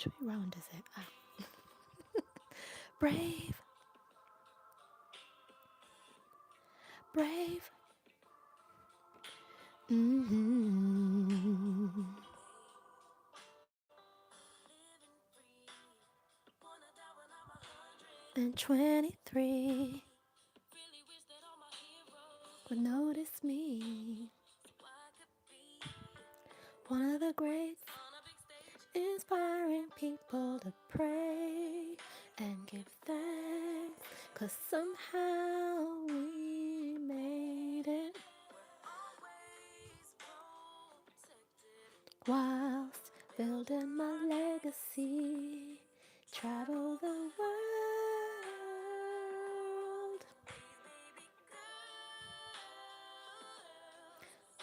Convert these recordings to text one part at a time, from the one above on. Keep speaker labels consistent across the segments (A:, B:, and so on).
A: Which way round is it? Ah. Brave, brave. Mm-hmm. And 23 would notice me. One of the greats, inspiring people to pray and give thanks, 'cause somehow we made it. Whilst building my legacy, travel the world,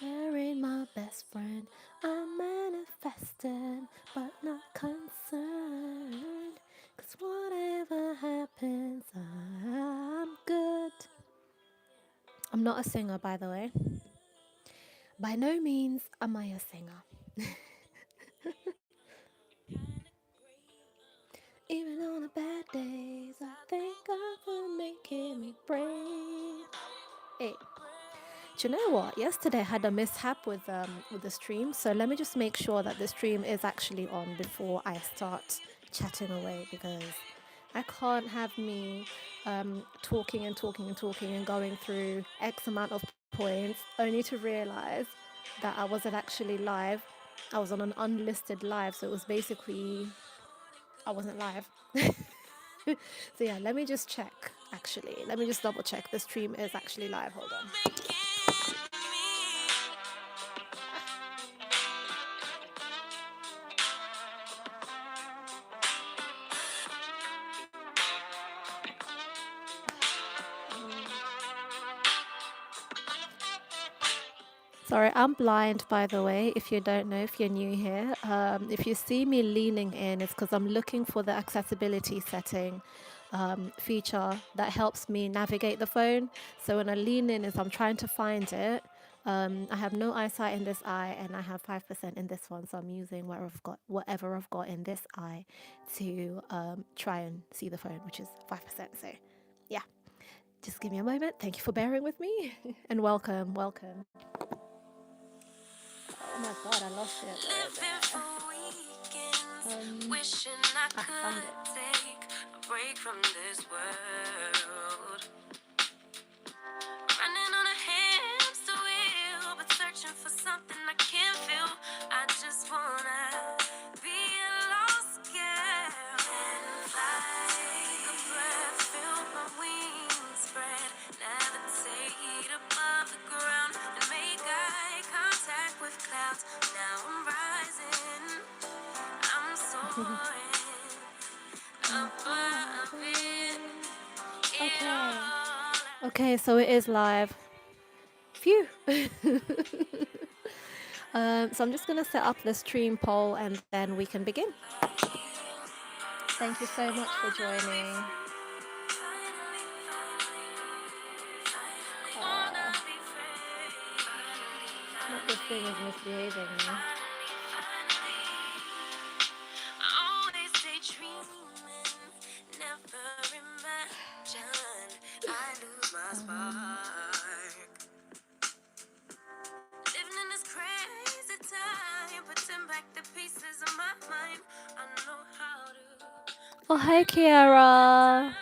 A: married my best friend. I'm manifesting, but not concerned, 'cause whatever happens, I'm good. I'm not a singer, by the way. By no means am I a singer. Even on the bad days, I thank God for making me brave. Hey, do you know what? Yesterday I had a mishap with the stream, so let me just make sure that the stream is actually on before I start chatting away, because I can't have me talking and talking and talking and going through X amount of points only to realize that I wasn't actually live. I was on an unlisted live, so it was basically I wasn't live. So yeah, let me just check. Actually, let me just double check. The stream is actually live. Hold on. Sorry, I'm blind, by the way, if you don't know, if you're new here. If you see me leaning in, it's because I'm looking for the accessibility setting feature that helps me navigate the phone. So when I lean in, is I'm trying to find it. I have no eyesight in this eye, and I have 5% in this one. So I'm using whatever I've got in this eye to try and see the phone, which is 5%. So yeah, just give me a moment. Thank you for bearing with me and welcome, welcome. Oh my god, I lost it. Wishing I could take a break from this world. Running on a hamster wheel, but searching for something I can't feel. I just wanna be a lost girl and fly. Take a breath, feel my wings spread, levitate above the ground and make eye contact with clouds. Now I'm rising, I'm soaring above it. Okay. Okay, so it is live. Phew. So I'm just going to set up the stream poll and then we can begin. Thank you so much for joining. This thing is misbehaving me. Oh, hi, Kiara.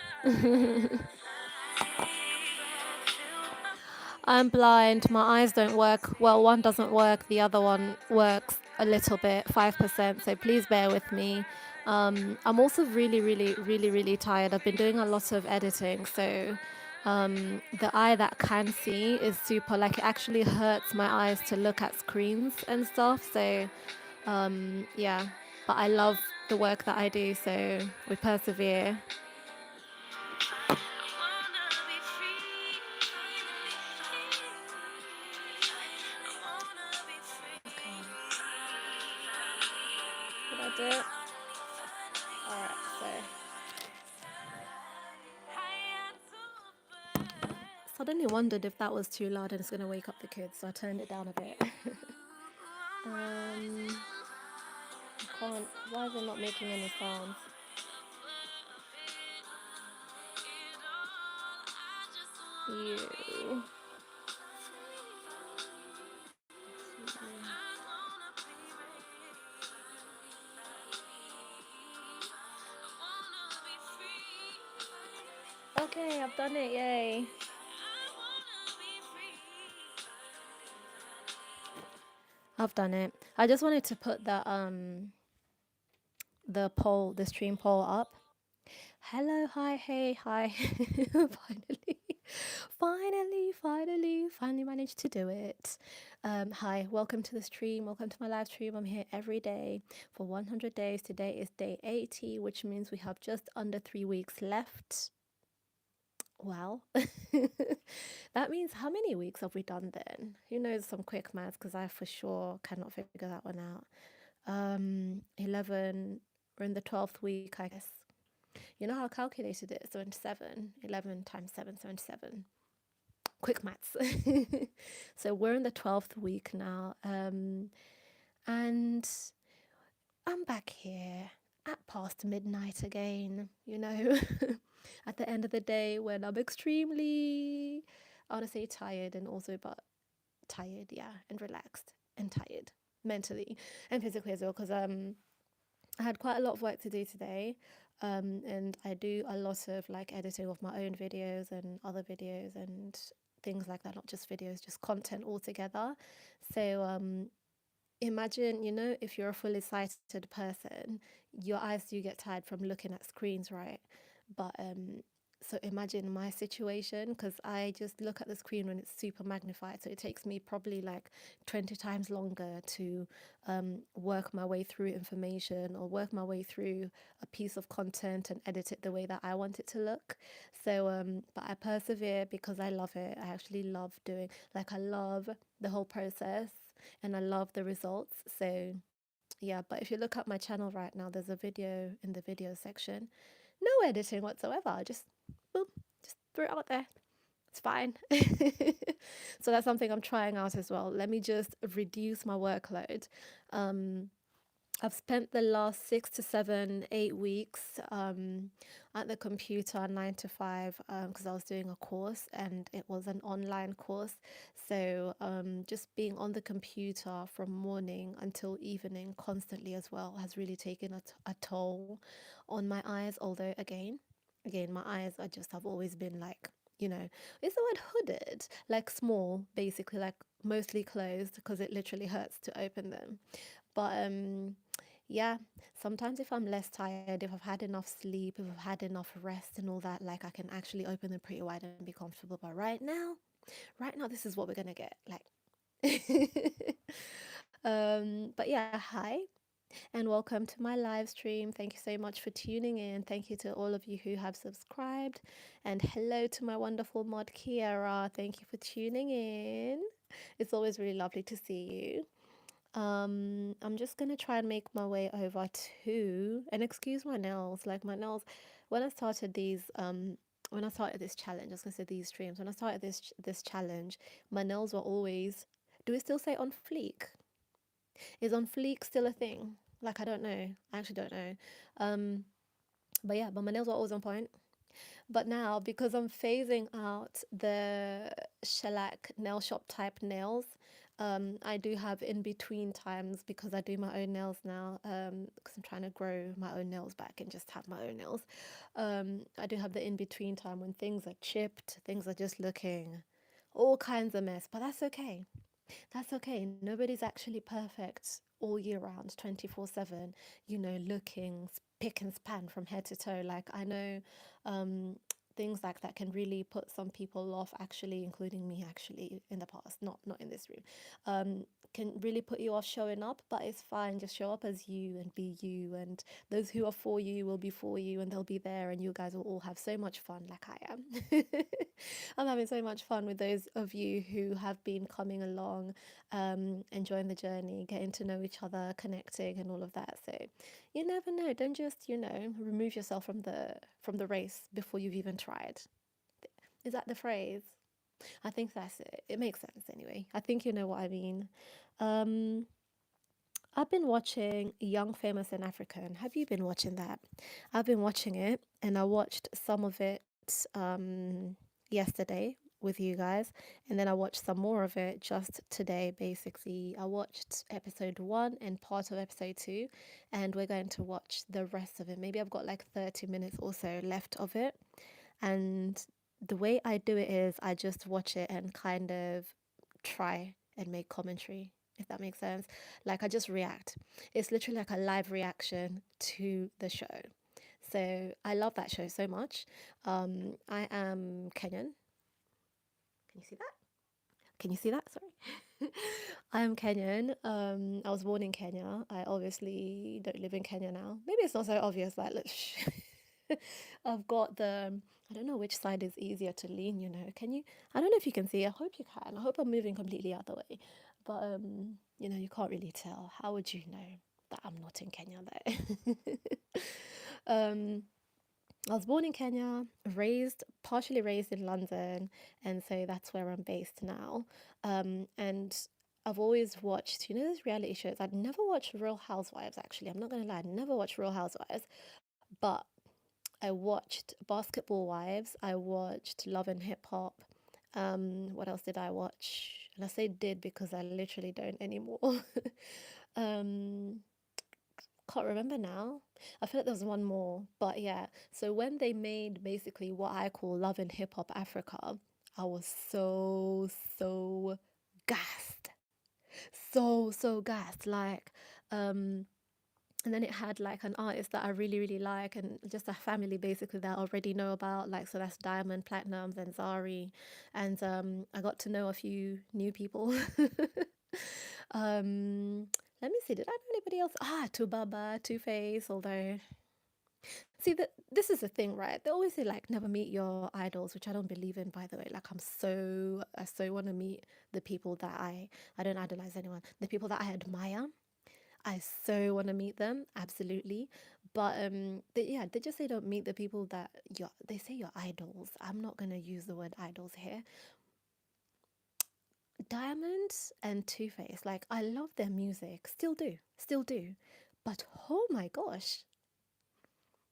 A: I'm blind. My eyes don't work. Well, one doesn't work. The other one works a little bit, 5%. So please bear with me. I'm also really tired. I've been doing a lot of editing. So the eye that can see is super, like, it actually hurts my eyes to look at screens and stuff. So yeah, but I love the work that I do. So we persevere. Did I do it? Alright, so suddenly wondered if that was too loud and it's going to wake up the kids, so I turned it down a bit. can't. Why is it not making any sounds? You. Okay, I've done it. Yay. I've done it. I just wanted to put the poll, the stream poll up. Hello, hi, hey, hi. Finally, finally managed to do it. Hi, welcome to the stream. Welcome to my live stream. I'm here every day for 100 days. Today is day 80, which means we have just under 3 weeks left. Wow. That means how many weeks have we done then? Who knows some quick maths because I for sure cannot figure that one out. 11, we're in the 12th week, I guess. You know how I calculated it? 77, 11 times 7, 77. Quick maths. So we're in the 12th week now. And I'm back here at past midnight again, you know, at the end of the day when I'm extremely, I want to say tired and also, but tired, yeah, and relaxed and tired mentally and physically as well because I had quite a lot of work to do today, and I do a lot of like editing of my own videos and other videos and things like that, not just videos, just content altogether. So imagine, you know, if you're a fully sighted person, your eyes do get tired from looking at screens, right? But so imagine my situation because I just look at the screen when it's super magnified. So it takes me probably like 20 times longer to work my way through information or work my way through a piece of content and edit it the way that I want it to look. So, but I persevere because I love it. I actually love doing, like, I love the whole process and I love the results. So, yeah, but if you look at my channel right now, there's a video in the video section. No editing whatsoever. Just boom, just threw it out there. It's fine. So that's something I'm trying out as well. Let me just reduce my workload. Um, I've spent the last 6 to 7, 8 weeks at the computer 9 to 5 because I was doing a course and it was an online course. So just being on the computer from morning until evening constantly as well has really taken a toll on my eyes. Although again, my eyes I just have always been like, you know, is the word hooded, like small, basically, like mostly closed because it literally hurts to open them. But yeah, sometimes if I'm less tired, if I've had enough sleep, if I've had enough rest and all that, like I can actually open them pretty wide and be comfortable. But right now, this is what we're gonna get. Like, but yeah, hi and welcome to my live stream. Thank you so much for tuning in. Thank you to all of you who have subscribed, and hello to my wonderful mod Kiara. Thank you for tuning in. It's always really lovely to see you. I'm just gonna try and make my way over to, and excuse my nails, like my nails, when I started when I started this challenge, I was gonna say these streams, when I started this challenge, my nails were always, do we still say on fleek? Is on fleek still a thing? Like, I don't know. I actually don't know. Um, but yeah, but my nails were always on point. But now, because I'm phasing out the shellac nail shop type nails, I do have in between times because I do my own nails now. Because I'm trying to grow my own nails back and just have my own nails. I do have the in between time when things are chipped, things are just looking all kinds of mess. But that's okay. That's okay. Nobody's actually perfect all year round, 24/7, you know, looking pick and span from head to toe. Like, I know things like that can really put some people off, actually, including me, actually, in the past, not in this room. Can really put you off showing up, but it's fine. Just show up as you and be you. And those who are for you will be for you and they'll be there, and you guys will all have so much fun, like I am. I'm having so much fun with those of you who have been coming along, enjoying the journey, getting to know each other, connecting, and all of that. So you never know. Don't just, you know, remove yourself from the race before you've even tried. Is that the phrase? I think that's it. It makes sense anyway. I think you know what I mean. Um, I've been watching Young, Famous, and African. Have you been watching that? I've been watching it, and I watched some of it yesterday with you guys, and then I watched some more of it just today, basically. I watched episode one and part of episode two, and we're going to watch the rest of it. Maybe I've got like 30 minutes or so left of it. And the way I do it is I just watch it and kind of try and make commentary, if that makes sense. Like I just react. It's literally like a live reaction to the show. So I love that show so much. I am Kenyan. Can you see that? Can you see that? Sorry. I am Kenyan. I was born in Kenya. I obviously don't live in Kenya now. Maybe it's not so obvious. Like, look, I've got the. I don't know which side is easier to lean. Can you? I don't know if you can see. I hope you can. I hope I'm moving completely out the way. But you can't really tell. How would you know that I'm not in Kenya though? um, I was born in Kenya, partially raised in London, and so that's where I'm based now. And I've always watched, those reality shows. I'd never watched Real Housewives, actually. I'm not going to lie, I'd never watched Real Housewives, but I watched Basketball Wives, I watched Love and Hip Hop. What else did I watch? And I say did because I literally don't anymore. um, can't remember now. I feel like there was one more, but yeah. So when they made basically what I call Love and Hip Hop Africa, I was so gassed, so gassed. Like, um, and then it had like an artist that I really like, and just a family basically that I already know about. Like, so that's Diamond Platinums and Zari, and I got to know a few new people. um, Let me see. Did I know anybody else? Tubaba, Two Face. Although, see that this is the thing, right? They always say like never meet your idols, which I don't believe in, by the way. Like I so want to meet the people that I don't idolize anyone. The people that I admire, I so want to meet them, absolutely. But yeah, they just say don't meet the people that they say your idols. I'm not gonna use the word idols here. Diamond and Two Face, like I love their music, still do. But oh my gosh,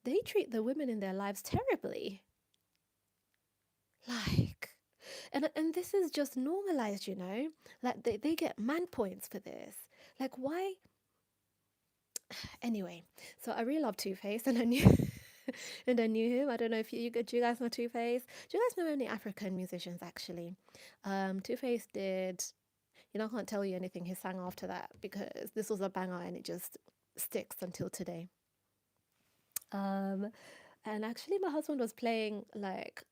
A: they treat the women in their lives terribly. Like, and this is just normalized, Like they get man points for this. Like why? Anyway, so I really love Two Face, and I knew and I knew him. I don't know if do you guys know Two Face? Do you guys know any African musicians actually? Two Face did. I can't tell you anything he sang after that because this was a banger and it just sticks until today. Um, and actually, my husband was playing like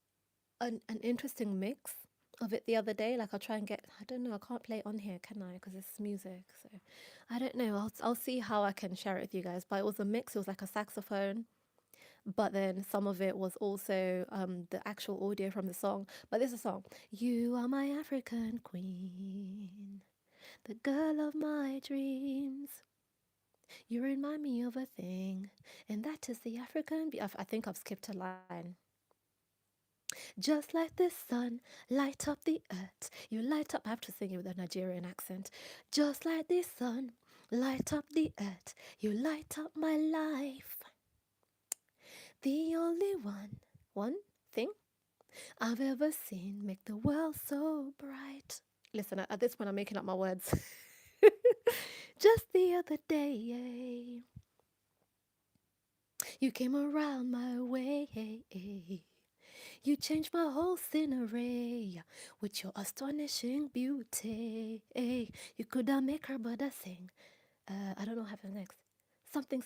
A: an interesting mix of it the other day. Like I'll try and get. I don't know. I can't play it on here, can I? Because it's music. So I don't know. I'll see how I can share it with you guys. But it was a mix. It was like a saxophone, but then some of it was also the actual audio from the song. But this is a song. You are my African queen, the girl of my dreams. You remind me of a thing, and that is the African. I think I've skipped a line. Just like the sun, light up the earth. You light up. I have to sing it with a Nigerian accent. Just like the sun, light up the earth. You light up my life. The only one thing I've ever seen make the world so bright. Listen, at this point, I'm making up my words. Just the other day, you came around my way. You changed my whole scenery with your astonishing beauty. You could have make her but I sing. I don't know what happens next. Something,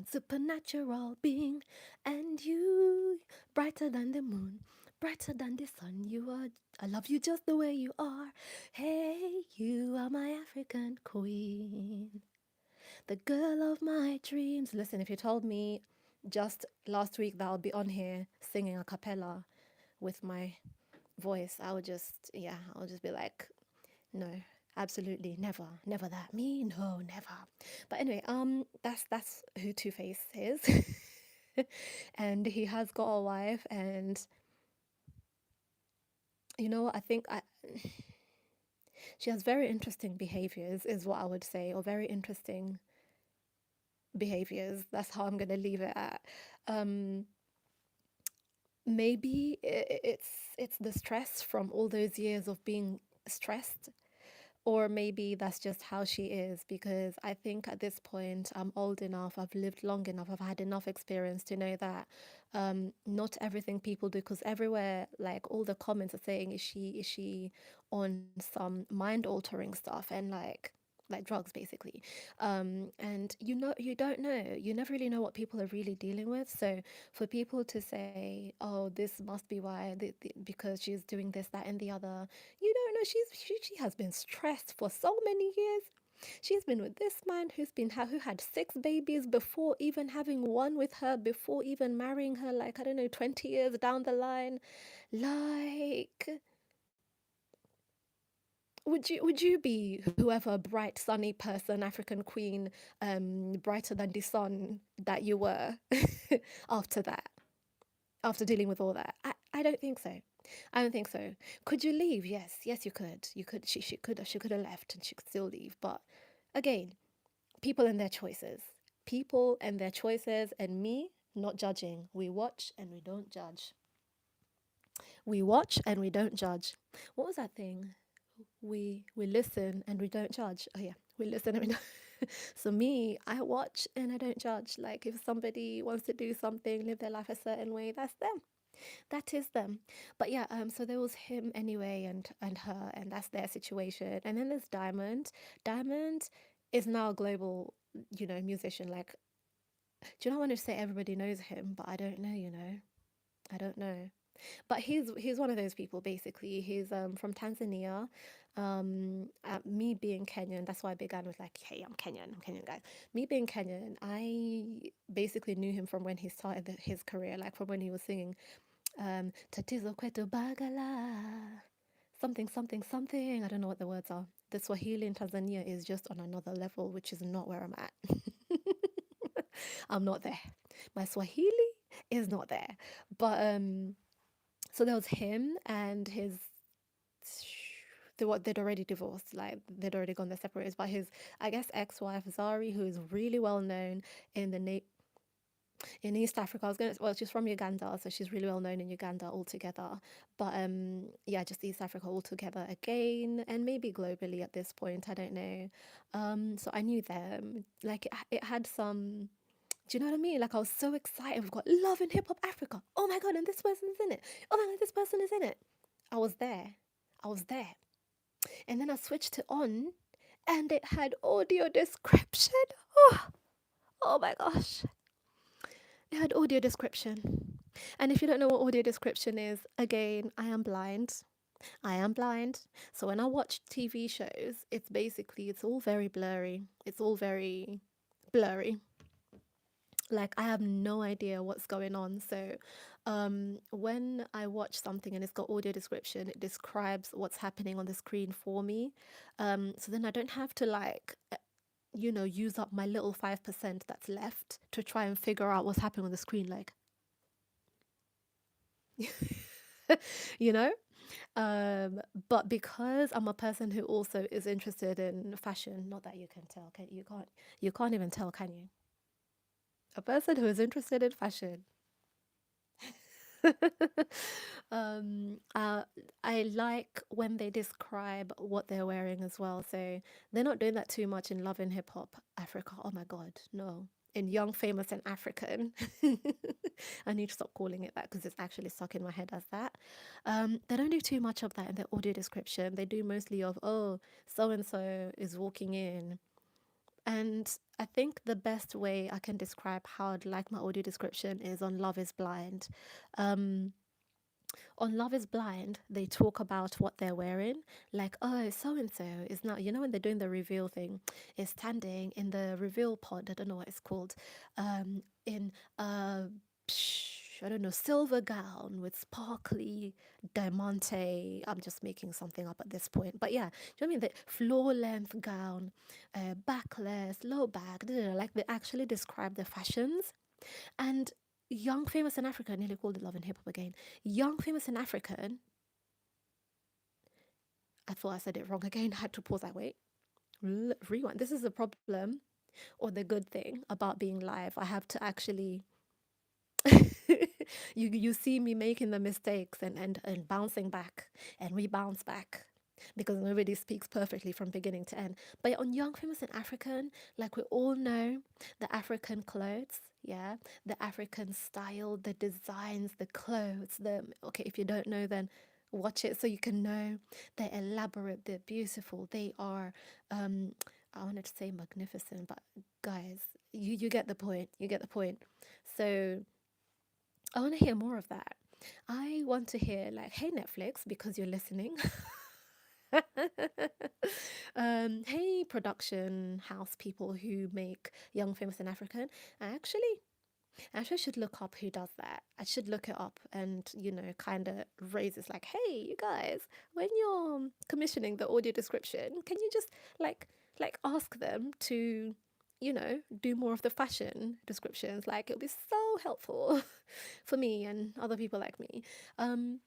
A: supernatural being, and you, brighter than the moon, brighter than the sun. You are, I love you just the way you are. Hey, you are my African queen, the girl of my dreams. Listen, if you told me just last week that I'll be on here singing a cappella with my voice, I would just be like, no, absolutely never that. Me, no, never. But anyway, that's who Two Face is. And he has got a wife, and you know what, I think She has very interesting behaviors, is what I would say, or very interesting behaviors. That's how I'm gonna leave it at. Um, maybe it's the stress from all those years of being stressed, or maybe that's just how she is, because I think at this point I'm old enough, I've lived long enough, I've had enough experience to know that not everything people do, because everywhere, like all the comments are saying, is she on some mind altering stuff and like drugs basically. And you don't know, you never really know what people are really dealing with. So for people to say, oh, this must be why because she's doing this, that, and the other, you don't know. She has been stressed for so many years. She's been with this man who had 6 babies before even having one with her, before even marrying her, like I don't know, 20 years down the line. Like, would you be whoever bright sunny person, African queen, brighter than the sun that you were after that? After dealing with all that? I don't think so. I don't think so. Could you leave? Yes, yes, you could. You could. She could have left, and she could still leave. But again, people and their choices. People and their choices, and me not judging. We watch and we don't judge. We watch and we don't judge. What was that thing? We listen and we don't judge. Oh yeah, we listen and we don't. So me, I watch and I don't judge. Like if somebody wants to do something, live their life a certain way, that's them. That is them. But yeah, so there was him anyway, and her, and that's their situation. And then there's Diamond. Diamond is now a global, musician. Like, do you know, I want to say everybody knows him, but I don't know. I don't know. But he's one of those people basically. He's from Tanzania. Me being Kenyan, that's why I began with like, hey, I'm Kenyan, guys. Me being Kenyan, I basically knew him from when he started his career, like from when he was singing tatizo kwetu bagala, something something something. I don't know what the words are. The Swahili in Tanzania is just on another level, which is not where I'm at. I'm not there. My Swahili is not there. But so there was him and his they'd already divorced, like they'd already gone their separate ways. But his, I guess, ex-wife Zari, who is really well known in the in East Africa. Well, she's from Uganda, so she's really well known in Uganda altogether. But yeah, just East Africa altogether again, and maybe globally at this point. I don't know. So I knew them. Like it had some. Do you know what I mean? Like I was so excited. We've got Love in Hip Hop Africa. Oh my god, and this person's in it. Oh my god, this person is in it. I was there. I was there. And then I switched it on, and it had audio description. Oh, oh my gosh. It had audio description. And if you don't know what audio description is, again, I am blind. I am blind. So when I watch TV shows, it's all very blurry. It's all very blurry. Like I have no idea what's going on. So when I watch something and it's got audio description, it describes what's happening on the screen for me. So then I don't have to use up my little 5% that's left to try and figure out what's happening on the screen. Like, you know? But because I'm a person who also is interested in fashion, not that you can tell, you can't even tell, can you? A person who is interested in fashion. um, uh, I like when they describe what they're wearing as well. So they're not doing that too much in Love and Hip Hop Africa. Oh my God, no. In Young, Famous, and African. I need to stop calling it that because it's actually stuck in my head as that. They don't do too much of that in their audio description. They do mostly of, oh, so and so is walking in. And I think the best way I can describe how I'd like my audio description is on Love is Blind. Um, on Love is Blind, they talk about what they're wearing. Like, oh, so and so is now, when they're doing the reveal thing, is standing in the reveal pod. I don't know what it's called. In a, I don't know, silver gown with sparkly diamante. I'm just making something up at this point. But yeah, do you know what I mean? The floor length gown, backless, low back, like they actually describe the fashions. And Young, Famous, and African, nearly called it Love and Hip Hop again. Young, Famous, and African, I thought I said it wrong again. I had to pause. Like, wait, rewind. This is the problem or the good thing about being live. I have to actually you see me making the mistakes and bouncing back and rebounce back because nobody speaks perfectly from beginning to end. But on Young Famous and African, like we all know, the African clothes, yeah, the African style, the designs, the clothes, the okay, if you don't know then watch it so you can know. They're elaborate, they're beautiful, they are I wanted to say magnificent, but guys, you get the point. You get the point. So I want to hear more of that. I want to hear, like, hey, Netflix, because you're listening. Hey, production house people who make Young, Famous, and African. I actually should look up who does that. I should look it up and, kind of raise this like, hey, you guys, when you're commissioning the audio description, can you just like ask them to, do more of the fashion descriptions? Like, it'll be so helpful for me and other people like me. Um,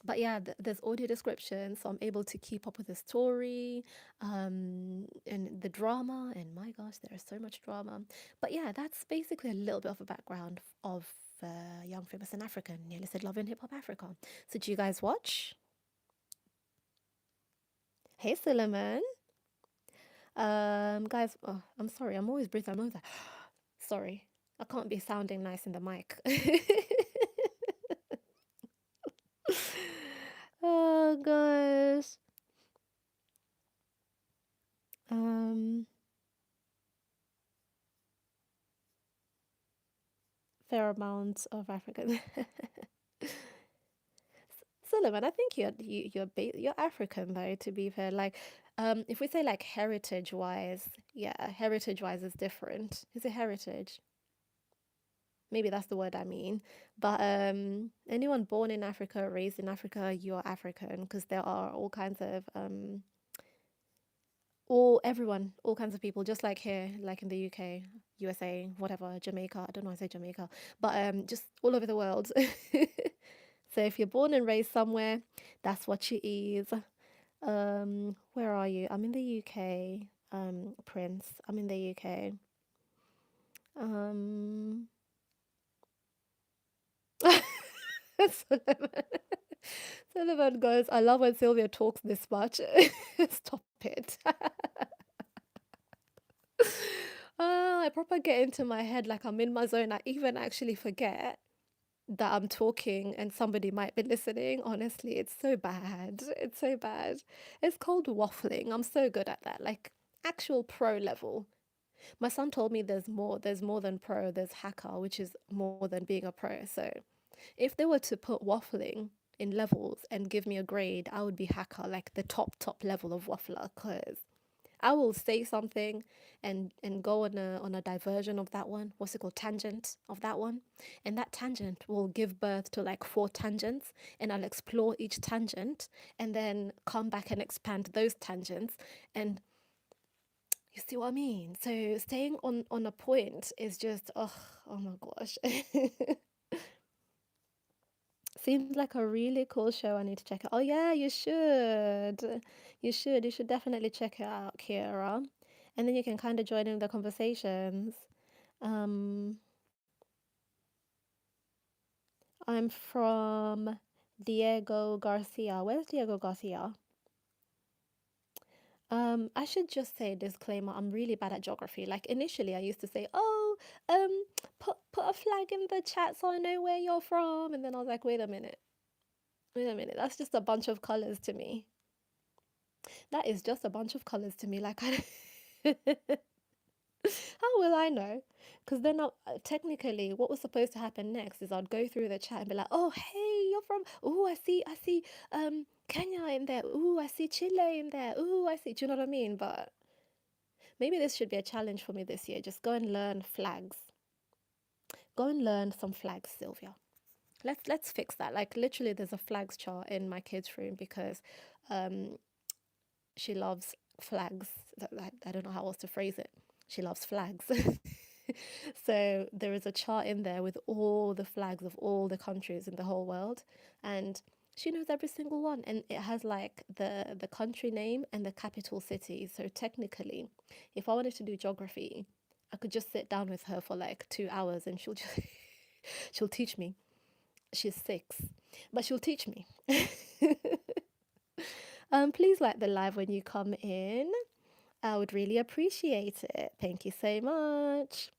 A: but yeah, there's audio description, so I'm able to keep up with the story, and the drama. And my gosh, there is so much drama. But yeah, that's basically a little bit of a background of Young, Famous, and African. Nearly said Love and Hip Hop Africa. So do you guys watch? Hey, Suleiman. Guys, oh, I'm sorry. I'm always breathing. I'm always like, sorry. I can't be sounding nice in the mic. Oh gosh. Um, fair amount of African. Sullivan, I think you're African though. To be fair, like, if we say like heritage wise, yeah, heritage wise is different. Is it heritage? Maybe that's the word I mean. But anyone born in Africa, raised in Africa, you're African because there are all kinds of all kinds of people, just like here, like in the UK, USA, whatever, Jamaica. I don't know why I say Jamaica, but just all over the world. So if you're born and raised somewhere, that's what you is. Where are you? I'm in the UK. Prince. I'm in the UK. Um, Sullivan. Sullivan goes, I love when Sylvia talks this much. Stop it. I proper get into my head like I'm in my zone. I even actually forget that I'm talking and somebody might be listening. Honestly, it's so bad. It's so bad. It's called waffling. I'm so good at that. Like actual pro level. My son told me there's more than pro, there's hacker, which is more than being a pro. So if they were to put waffling in levels and give me a grade, I would be hacker, like the top level of waffler, because I will say something and go on a diversion of that one. What's it called? Tangent of that one. And that tangent will give birth to like four tangents, and I'll explore each tangent and then come back and expand those tangents. And you see what I mean? So staying on a point is just oh my gosh. Seems like a really cool show. I need to check it. Oh yeah, you should. You should definitely check it out, Kiera. And then you can kind of join in the conversations. Um, I'm from Diego Garcia. Where's Diego Garcia? I should just say disclaimer, I'm really bad at geography. Like initially I used to say, "Oh, put a flag in the chat so I know where you're from." And then I was like, "Wait a minute. Wait a minute. That's just a bunch of colors to me. That is just a bunch of colors to me. Like I How will I know? Because then technically, what was supposed to happen next is I'd go through the chat and be like, "Oh, hey, you're from? Oh, I see, Kenya in there. Oh, I see Chile in there. Oh, I see." Do you know what I mean? But maybe this should be a challenge for me this year. Just go and learn flags. Go and learn some flags, Sylvia. Let's fix that. Like literally, there's a flags chart in my kids' room because um she loves flags. I don't know how else to phrase it. She loves flags. So there is a chart in there with all the flags of all the countries in the whole world. And She knows every single one, and it has like the country name and the capital city. So technically, if I wanted to do geography, I could just sit down with her for like 2 hours, and she'll just she'll teach me. She's 6, but she'll teach me. Please like the live when you come in. I would really appreciate it. Thank you so much.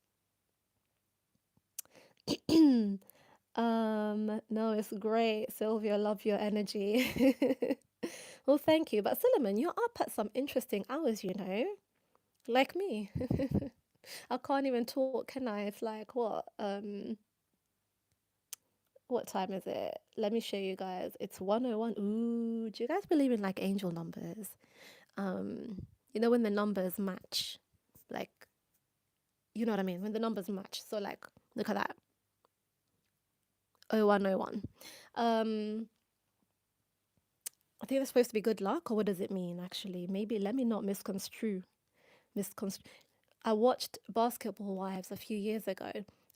A: No, it's great, Sylvia. Love your energy. Well, thank you. But Solomon, you're up at some interesting hours, you know, like me. I can't even talk, can I? It's like what time is it? Let me show you guys. It's 101. Ooh, do you guys believe in like angel numbers? You know when the numbers match, like you know what I mean? When the numbers match. So like look at that. 0101. Um I think that's supposed to be good luck, or what does it mean actually? Maybe let me not misconstrue. Misconstrue. I watched Basketball Wives a few years ago,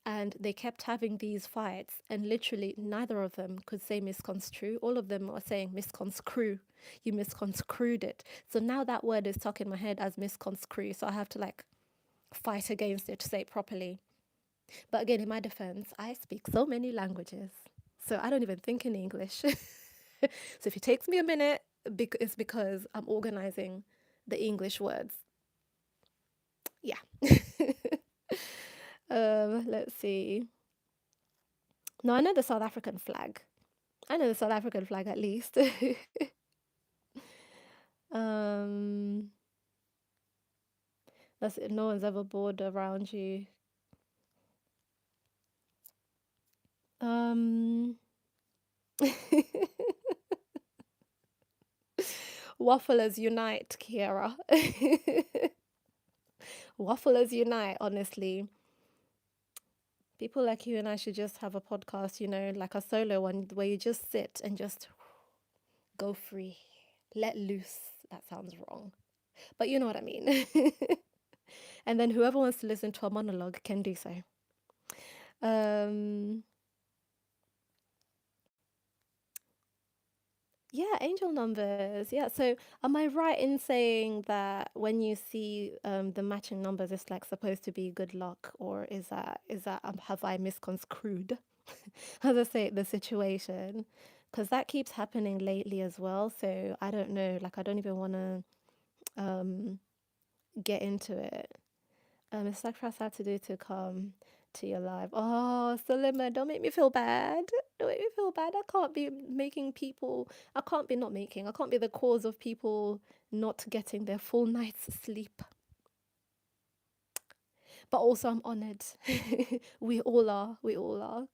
A: and they kept having these fights, and literally neither of them could say misconstrue. All of them were saying misconstrue. You misconstrued it. So now that word is stuck in my head as misconstrue. So I have to like fight against it to say it properly. But again, in my defense, I speak so many languages. So I don't even think in English. So if it takes me a minute, it's because I'm organizing the English words. Yeah. Let's see. No, I know the South African flag. I know the South African flag at least. um, that's it. No one's ever bored around you. Um, Wafflers unite, Kiera. Wafflers unite, honestly. People like you and I should just have a podcast, you know, like a solo one where you just sit and just go free, let loose. That sounds wrong, but you know what I mean. And then whoever wants to listen to a monologue can do so. Um, yeah, angel numbers. Yeah. So, am I right in saying that when you see the matching numbers, it's like supposed to be good luck, or is that have I misconstrued? As I say, the situation, because that keeps happening lately as well. So I don't know. Like, I don't even want to um get into it. It's sacrifice I have to do to come to your live. Oh, Salima, don't make me feel bad. Don't make me feel bad. I can't be making people. I can't be not making. I can't be the cause of people not getting their full night's sleep. But also, I'm honored. We all are. We all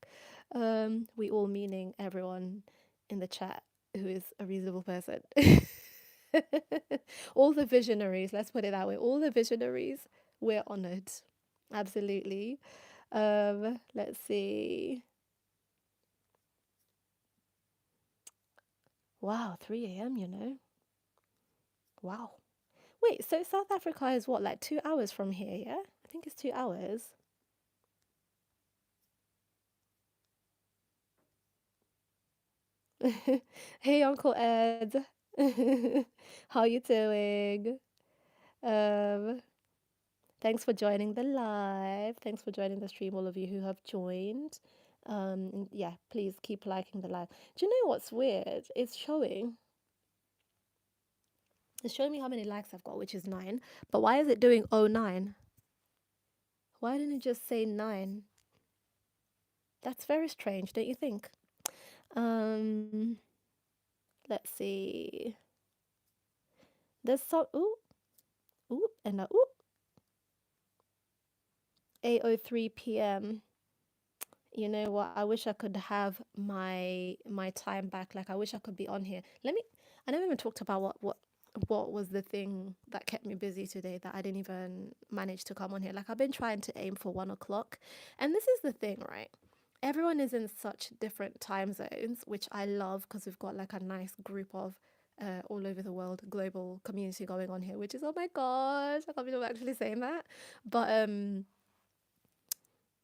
A: are. We all meaning everyone in the chat who is a reasonable person. All the visionaries, let's put it that way. All the visionaries, we're honored. Absolutely. Let's see. Wow, 3 a.m., you know? Wow. Wait, so South Africa is what, like 2 hours from here, yeah? I think it's 2 hours. Hey, Uncle Ed. How you doing? Um, Thanks for joining the live. Thanks for joining the stream, all of you who have joined. And yeah, please keep liking the live. Do you know what's weird? It's showing me how many likes I've got, which is 9. But why is it doing 09? Why didn't it just say 9? That's very strange, don't you think? Um, let's see. There's some and a 8:03 p.m. You know what? I wish I could have my time back. Like I wish I could be on here. I never even talked about what was the thing that kept me busy today that I didn't even manage to come on here. Like I've been trying to aim for 1 o'clock. And this is the thing, right? Everyone is in such different time zones, which I love because we've got like a nice group of all over the world global community going on here, which is oh my gosh, I can't believe I'm actually saying that. But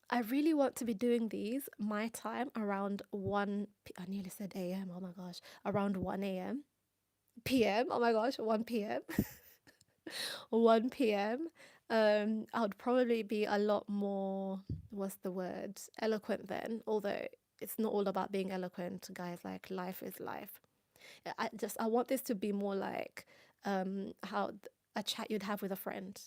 A: I really want to be doing these my time around 1 I nearly said AM. Oh my gosh. Around 1 a.m. PM. Oh my gosh, 1 p.m. 1 p.m. I would probably be a lot more, what's the word, eloquent then, although it's not all about being eloquent, guys. Like, life is life. I want this to be more like a chat you'd have with a friend.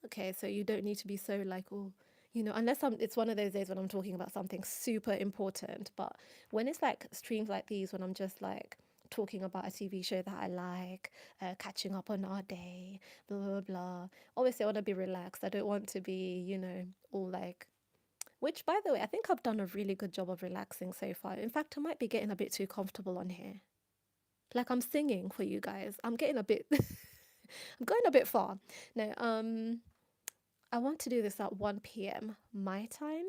A: Okay, so you don't need to be so like, oh, unless it's one of those days when I'm talking about something super important. But when it's like streams like these, when I'm just like talking about a TV show that I like, catching up on our day, blah blah blah. Obviously, I want to be relaxed. I don't want to be, all like. Which, by the way, I think I've done a really good job of relaxing so far. In fact, I might be getting a bit too comfortable on here. Like, I'm singing for you guys. I'm getting a bit I'm going a bit far. No, I want to do this at 1 p.m. my time,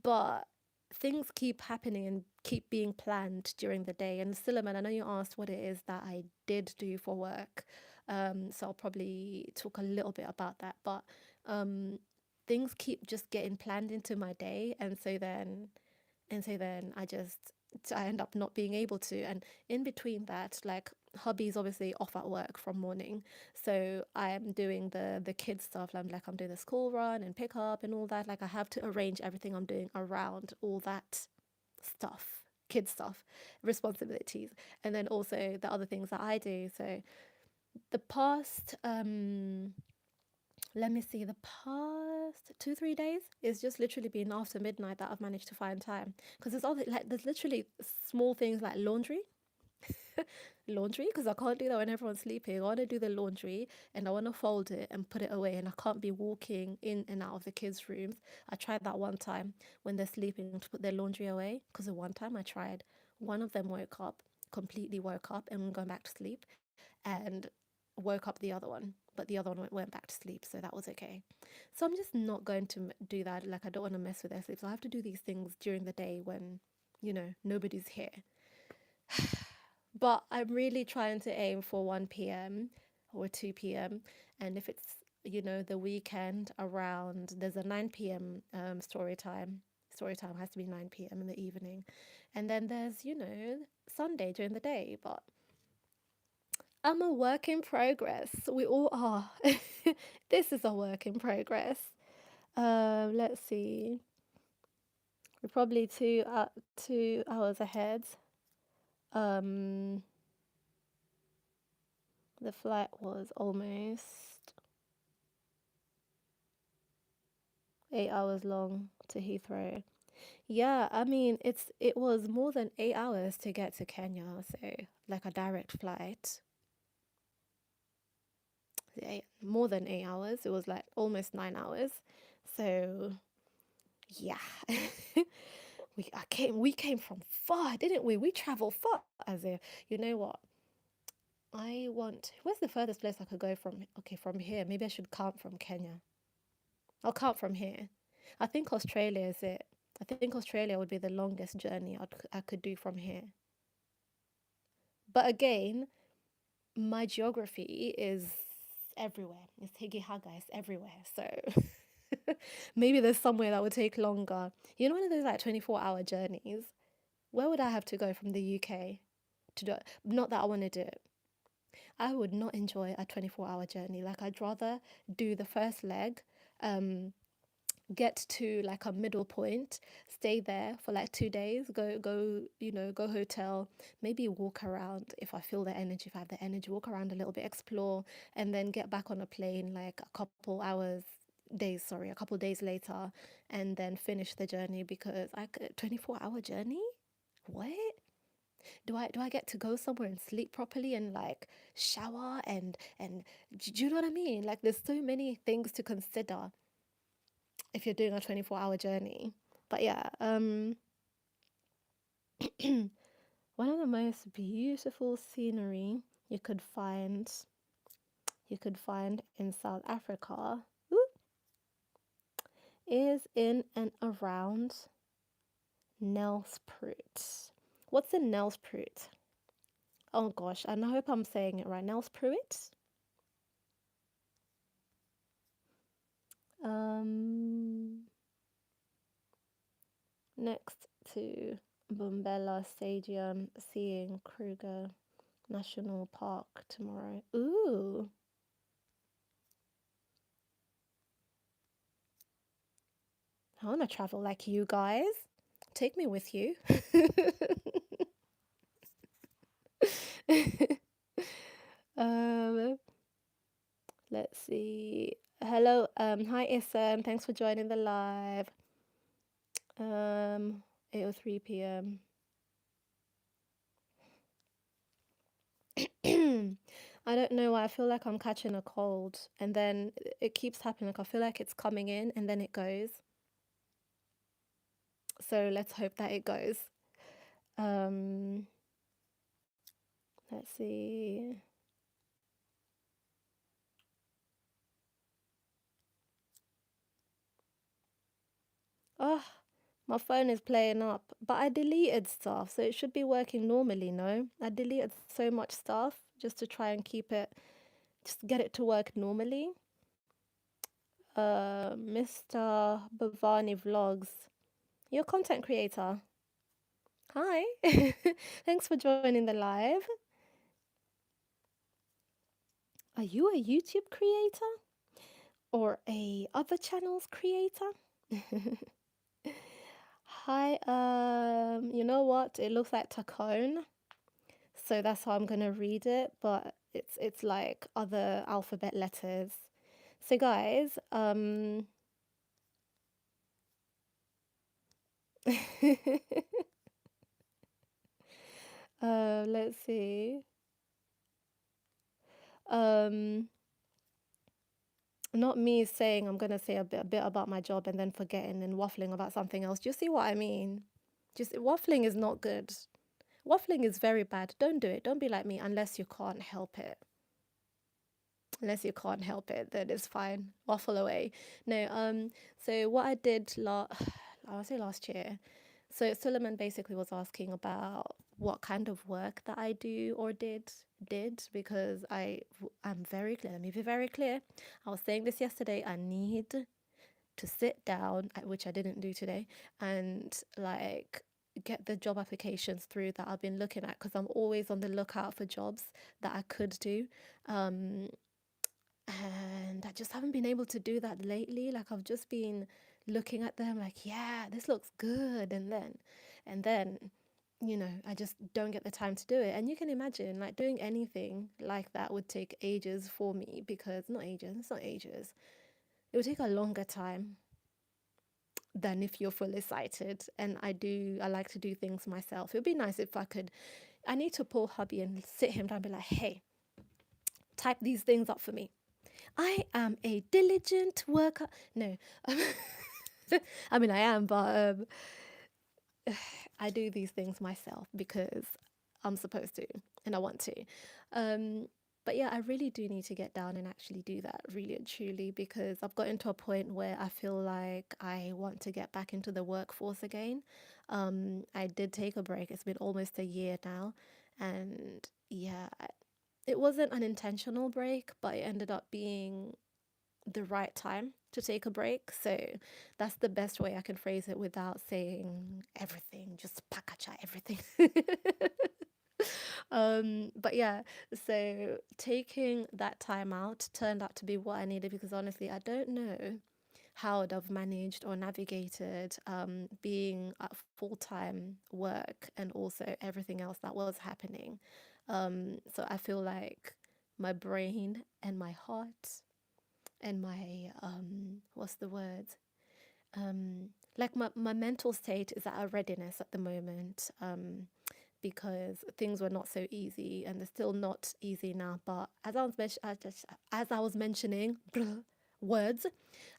A: but things keep happening and keep being planned during the day. And Silliman, I know you asked what it is that I did do for work. So I'll probably talk a little bit about that. But um, things keep just getting planned into my day. And so then I end up not being able to. And in between that, like, hubby's obviously off at work from morning, so I'm doing the kids stuff. I'm doing the school run and pick up and all that. Like, I have to arrange everything I'm doing around all that stuff, kid stuff, responsibilities, and then also the other things that I do. So the past let me see, the past 2 3 days is just literally been after midnight that I've managed to find time, because there's literally small things like laundry, because I can't do that when everyone's sleeping. I want to do the laundry and I want to fold it and put it away, and I can't be walking in and out of the kids' rooms. I tried that one time when they're sleeping to put their laundry away, because the one time I tried, one of them completely woke up and went back to sleep, and woke up the other one, but the other one went back to sleep, so that was okay. So I'm just not going to do that. Like, I don't want to mess with their sleep, so I have to do these things during the day when nobody's here. But I'm really trying to aim for 1 p.m. or 2 p.m. And if it's, the weekend, around, there's a 9 p.m. Story time. Story time has to be 9 p.m. in the evening. And then there's, Sunday during the day. But I'm a work in progress. We all are. This is a work in progress. Let's see. We're probably 2 hours ahead. Um, the flight was almost 8 hours long to Heathrow. Yeah, I mean, it was more than 8 hours to get to Kenya, so like a direct flight. More than 8 hours. It was like almost 9 hours. So yeah, we came from far, didn't we? We traveled far. As if, you know what? Where's the furthest place I could go from? Okay, from here. Maybe I should count from Kenya. I'll count from here. I think Australia is it. I think Australia would be the longest journey I could do from here. But again, my geography is everywhere. It's higgy haga, it's everywhere. So maybe there's somewhere that would take longer. One of those like 24-hour journeys. Where would I have to go from the UK to do it? Not that I want to do it. I would not enjoy a 24-hour journey. Like, I'd rather do the first leg, um, get to like a middle point, stay there for like 2 days, go hotel, maybe walk around if I feel the energy, if I have the energy, walk around a little bit, explore, and then get back on a plane like a couple days later, and then finish the journey. Because 24-hour journey? What? Do I get to go somewhere and sleep properly and like shower and do you know what I mean? Like, there's so many things to consider if you're doing a 24-hour journey. But yeah, one of the most beautiful scenery you could find in South Africa is in and around Nelspruit. What's in Nelspruit? Oh gosh, and I hope I'm saying it right. Nelspruit? Um, Next to Bumbella Stadium, seeing Kruger National Park tomorrow. Ooh, I want to travel like you guys. Take me with you. um, let's see. Hello, hi Isam. Thanks for joining the live. 8:03 p.m. I don't know why I feel like I'm catching a cold and then it keeps happening. Like I feel like it's coming in and then it goes. So let's hope that it goes. Um, let's see. Oh, my phone is playing up, but I deleted stuff, so it should be working normally, no? I deleted so much stuff just to try and keep it, just get it to work normally. Mr. Bhavani Vlogs, you're a content creator. Hi. Thanks for joining the live. Are you a YouTube creator or a other channels creator? Hi, you know what? It looks like Tacone, so that's how I'm gonna read it, but it's like other alphabet letters. So guys, let's see. Um, Not me saying I'm gonna say a bit about my job and then forgetting and waffling about something else. Do you see what I mean? Just waffling is not good. Waffling is very bad. Don't do it. Don't be like me unless you can't help it. Unless you can't help it, then it's fine. Waffle away. No, so what I did I would say last year. So Suleiman basically was asking about what kind of work that I do or did because I'm very clear. Let me be very clear. I was saying this yesterday. I need to sit down, which I didn't do today, and like get the job applications through that I've been looking at because I'm always on the lookout for jobs that I could do. Um, and I just haven't been able to do that lately. Like I've just been looking at them like, yeah, this looks good. And then, I just don't get the time to do it. And you can imagine like doing anything like that would take ages for me because not ages, it's not ages. It would take a longer time than if you're fully sighted. And I like to do things myself. It would be nice if I need to pull hubby and sit him down and be like, hey, type these things up for me. I am a diligent worker. No, I mean I am, but I do these things myself because I'm supposed to and I want to. Um, but yeah, I really do need to get down and actually do that really and truly because I've gotten to a point where I feel like I want to get back into the workforce again. I did take a break. It's been almost a year now, and yeah, it wasn't an intentional break, but it ended up being the right time to take a break. So that's the best way I can phrase it without saying everything, just pakacha everything. But yeah, so taking that time out turned out to be what I needed because honestly, I don't know how I'd have managed or navigated being at full time work and also everything else that was happening. So I feel like my brain and my heart and my what's the word like my mental state is at a readiness at the moment because things were not so easy and they're still not easy now, but as I was mentioning words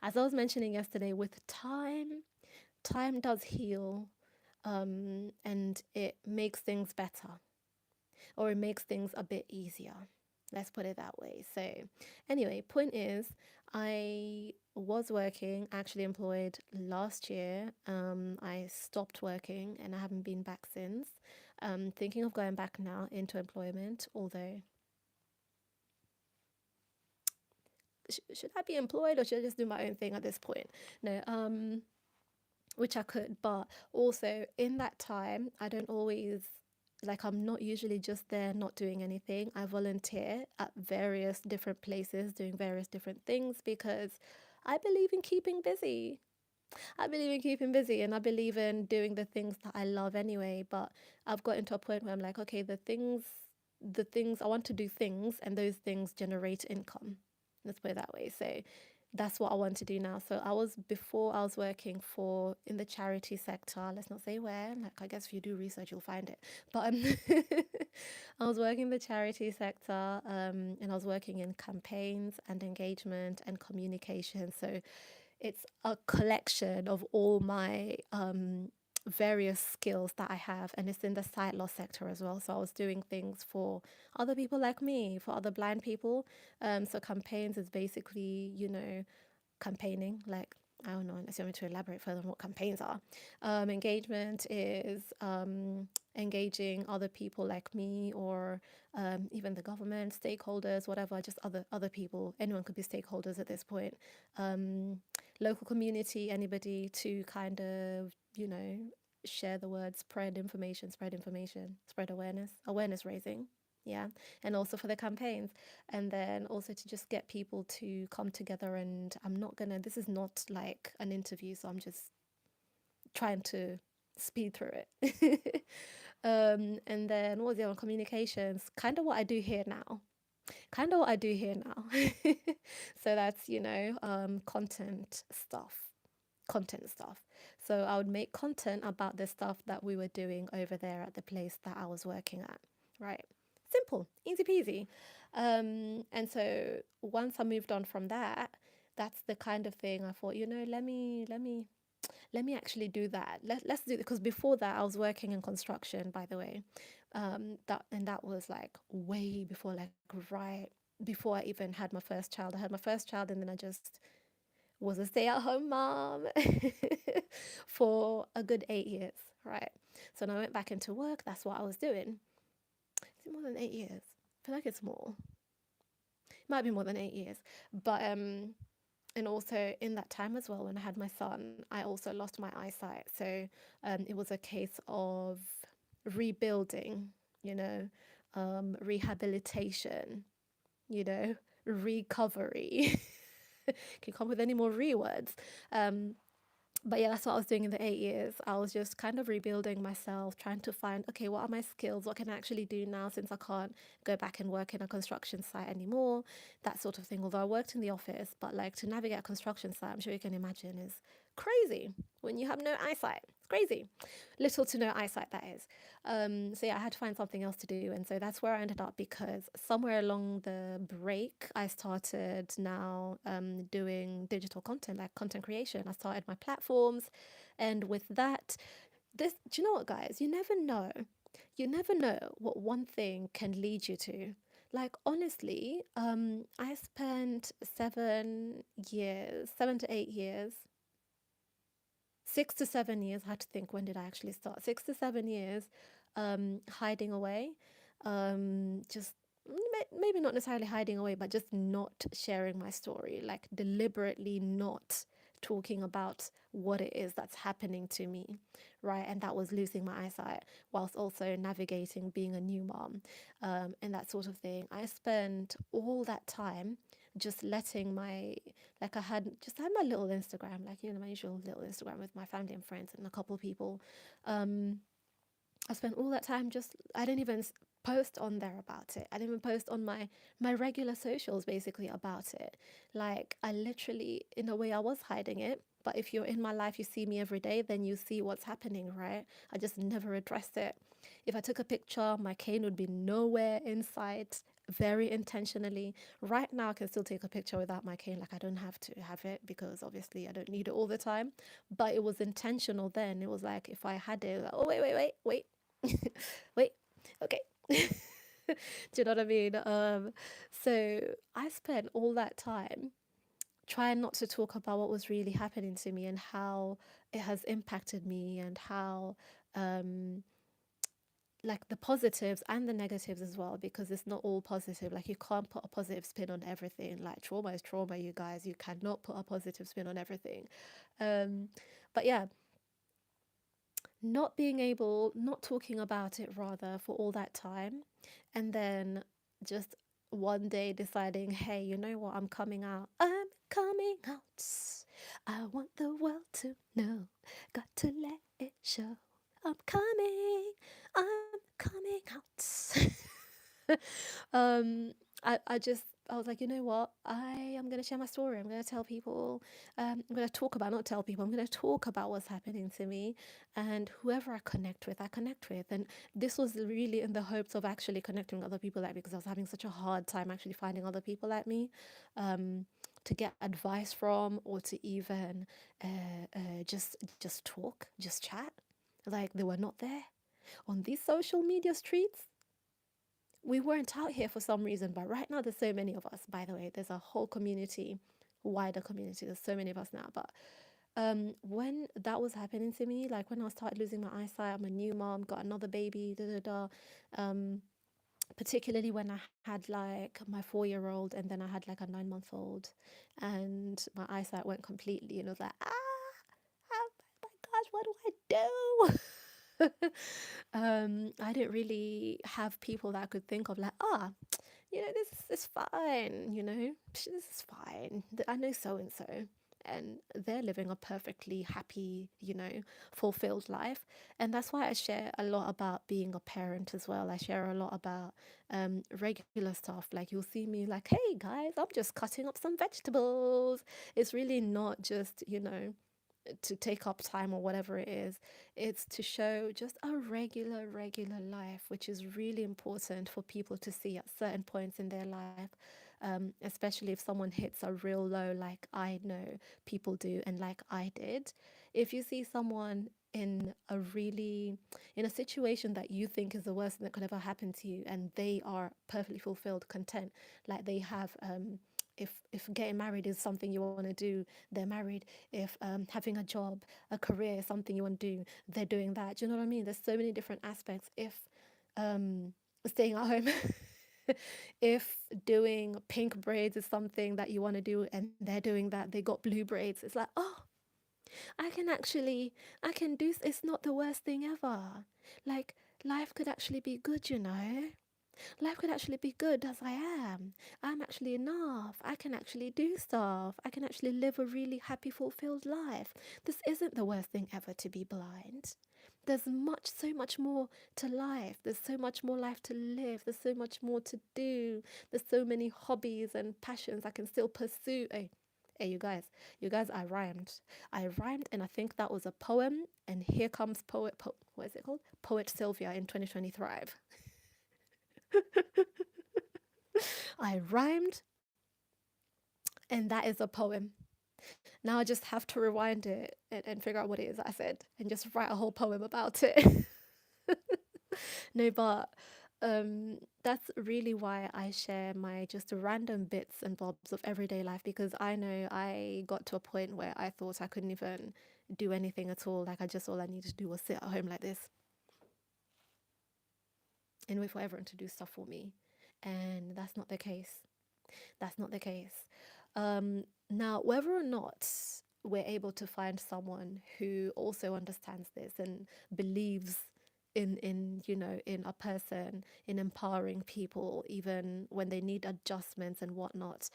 A: as I was mentioning yesterday, with time does heal, and it makes things better or it makes things a bit easier. Let's put it that way. So, anyway, point is, I was working, actually employed last year. I stopped working and I haven't been back since. Thinking of going back now into employment, although should I be employed or should I just do my own thing at this point? No, which I could, but also in that time, I don't always like I'm not usually just there not doing anything. I volunteer at various different places doing various different things because I believe in keeping busy. I believe in keeping busy and I believe in doing the things that I love anyway. But I've gotten to a point where I'm like, okay, the things I want to do things and those things generate income. Let's put it that way. So that's what I want to do now. So before I was working for in the charity sector. Let's not say where. Like I guess if you do research, you'll find it. But I was working in the charity sector, and I was working in campaigns and engagement and communication. So it's a collection of all my various skills that I have, and it's in the sight loss sector as well. So I was doing things for other people like me, for other blind people. So campaigns is basically, campaigning, like I don't know, unless you want me to elaborate further on what campaigns are. Engagement is engaging other people like me or even the government, stakeholders, whatever, just other people. Anyone could be stakeholders at this point. Um, Local community, anybody to kind of, share the word, spread information, spread awareness raising. Yeah. And also for the campaigns. And then also to just get people to come together. And this is not like an interview, so I'm just trying to speed through it. And then what was the other communications? Kind of what I do here now. Kind of what I do here now. So that's, content stuff. So I would make content about the stuff that we were doing over there at the place that I was working at. Right. Simple, easy peasy. And so once I moved on from that, that's the kind of thing I thought, let me actually do that. Let's do it because before that I was working in construction, by the way. That was like way before, like right before I even had my first child. I had my first child and then I just was a stay-at-home mom for a good 8 years, right? So when I went back into work, that's what I was doing. Is it more than 8 years? I feel like it's more. It might be more than 8 years. But and also in that time as well, when I had my son, I also lost my eyesight. So it was a case of rebuilding, rehabilitation, recovery. Can you come up with any more words? But yeah, that's what I was doing in the 8 years. I was just kind of rebuilding myself, trying to find, okay, what are my skills? What can I actually do now since I can't go back and work in a construction site anymore? That sort of thing. Although I worked in the office, but like to navigate a construction site, I'm sure you can imagine, is crazy when you have no eyesight. It's crazy. Little to no eyesight, that is. So yeah, I had to find something else to do. And so that's where I ended up because somewhere along the break, I started now doing digital content, like content creation. I started my platforms. And with that, do you know what, guys? You never know. You never know what one thing can lead you to. Like, honestly, I spent 7 years, 7 to 8 years, 6 to 7 years. I had to think, when did I actually start? 6 to 7 years hiding away. Just maybe not necessarily hiding away, but just not sharing my story, like deliberately not talking about what it is that's happening to me, right? And that was losing my eyesight whilst also navigating being a new mom, and that sort of thing. I spent all that time just letting like I had my little Instagram, like, my usual little Instagram with my family and friends and a couple of people. Um, I spent all that time I didn't even post on there about it. I didn't even post on my regular socials basically about it. Like I literally, in a way, I was hiding it. But if you're in my life, you see me every day, then you see what's happening, right? I just never addressed it. If I took a picture, my cane would be nowhere in sight, very intentionally. Right now, I can still take a picture without my cane. Like I don't have to have it because obviously I don't need it all the time. But it was intentional then. It was like if I had it, like, oh, wait. Wait, okay. Do you know what I mean? So I spent all that time trying not to talk about what was really happening to me and how it has impacted me and how like the positives and the negatives as well, because it's not all positive. Like you can't put a positive spin on everything. Like trauma is trauma, you guys. You cannot put a positive spin on everything. um but yeah, not talking about it rather for all that time, and then just one day deciding, hey, you know what, I'm coming out, I want the world to know, got to let it show, I'm coming out. um, I was like, you know what? I am going to share my story. I'm going to tell people. I'm going to talk about, not tell people, I'm going to talk about what's happening to me. And whoever I connect with. And this was really in the hopes of actually connecting with other people like me, because I was having such a hard time actually finding other people like me, um, to get advice from, or to even just talk, just chat. Like they were not there on these social media streets. We weren't out here for some reason, but right now there's so many of us. By the way, there's a whole community, wider community. There's so many of us now. But when that was happening to me, like when I started losing my eyesight, I'm a new mom, got another baby, da da da. Um, Particularly when I had like my 4-year old, and then I had like a 9-month-old, and my eyesight went completely, and I was like, oh my gosh, what do I do? I didn't really have people that I could think of like, this is fine, this is fine. I know so and so, and they're living a perfectly happy, fulfilled life. And that's why I share a lot about being a parent as well. I share a lot about regular stuff. Like you'll see me like, hey guys, I'm just cutting up some vegetables. It's really not just, to take up time or whatever it is. It's to show just a regular life, which is really important for people to see at certain points in their life, especially if someone hits a real low, like I know people do, and like I did. If you see someone in a situation that you think is the worst thing that could ever happen to you, and they are perfectly fulfilled, content, like they have, if getting married is something you want to do, they're married. If having a job, a career is something you want to do, they're doing that. Do you know what I mean? There's so many different aspects. If staying at home, if doing pink braids is something that you want to do and they're doing that, they got blue braids. It's like, oh, I can actually, I can do, it's not the worst thing ever. Like, life could actually be good, Life could actually be good as I am. I'm actually enough. I can actually do stuff. I can actually live a really happy, fulfilled life. This isn't the worst thing ever to be blind. There's so much more to life. There's so much more life to live. There's so much more to do. There's so many hobbies and passions I can still pursue. Hey, you guys, I rhymed, and I think that was a poem. And here comes what is it called? Poet Sylvia in 2020 Thrive. I rhymed, and that is a poem. Now I just have to rewind it and figure out what it is I said, and just write a whole poem about it. No, but that's really why I share my just random bits and bobs of everyday life, because I know I got to a point where I thought I couldn't even do anything at all. Like all I needed to do was sit at home like this and wait for everyone to do stuff for me. And that's not the case. That's not the case. Now, whether or not we're able to find someone who also understands this and believes in a person, in empowering people, even when they need adjustments and whatnot,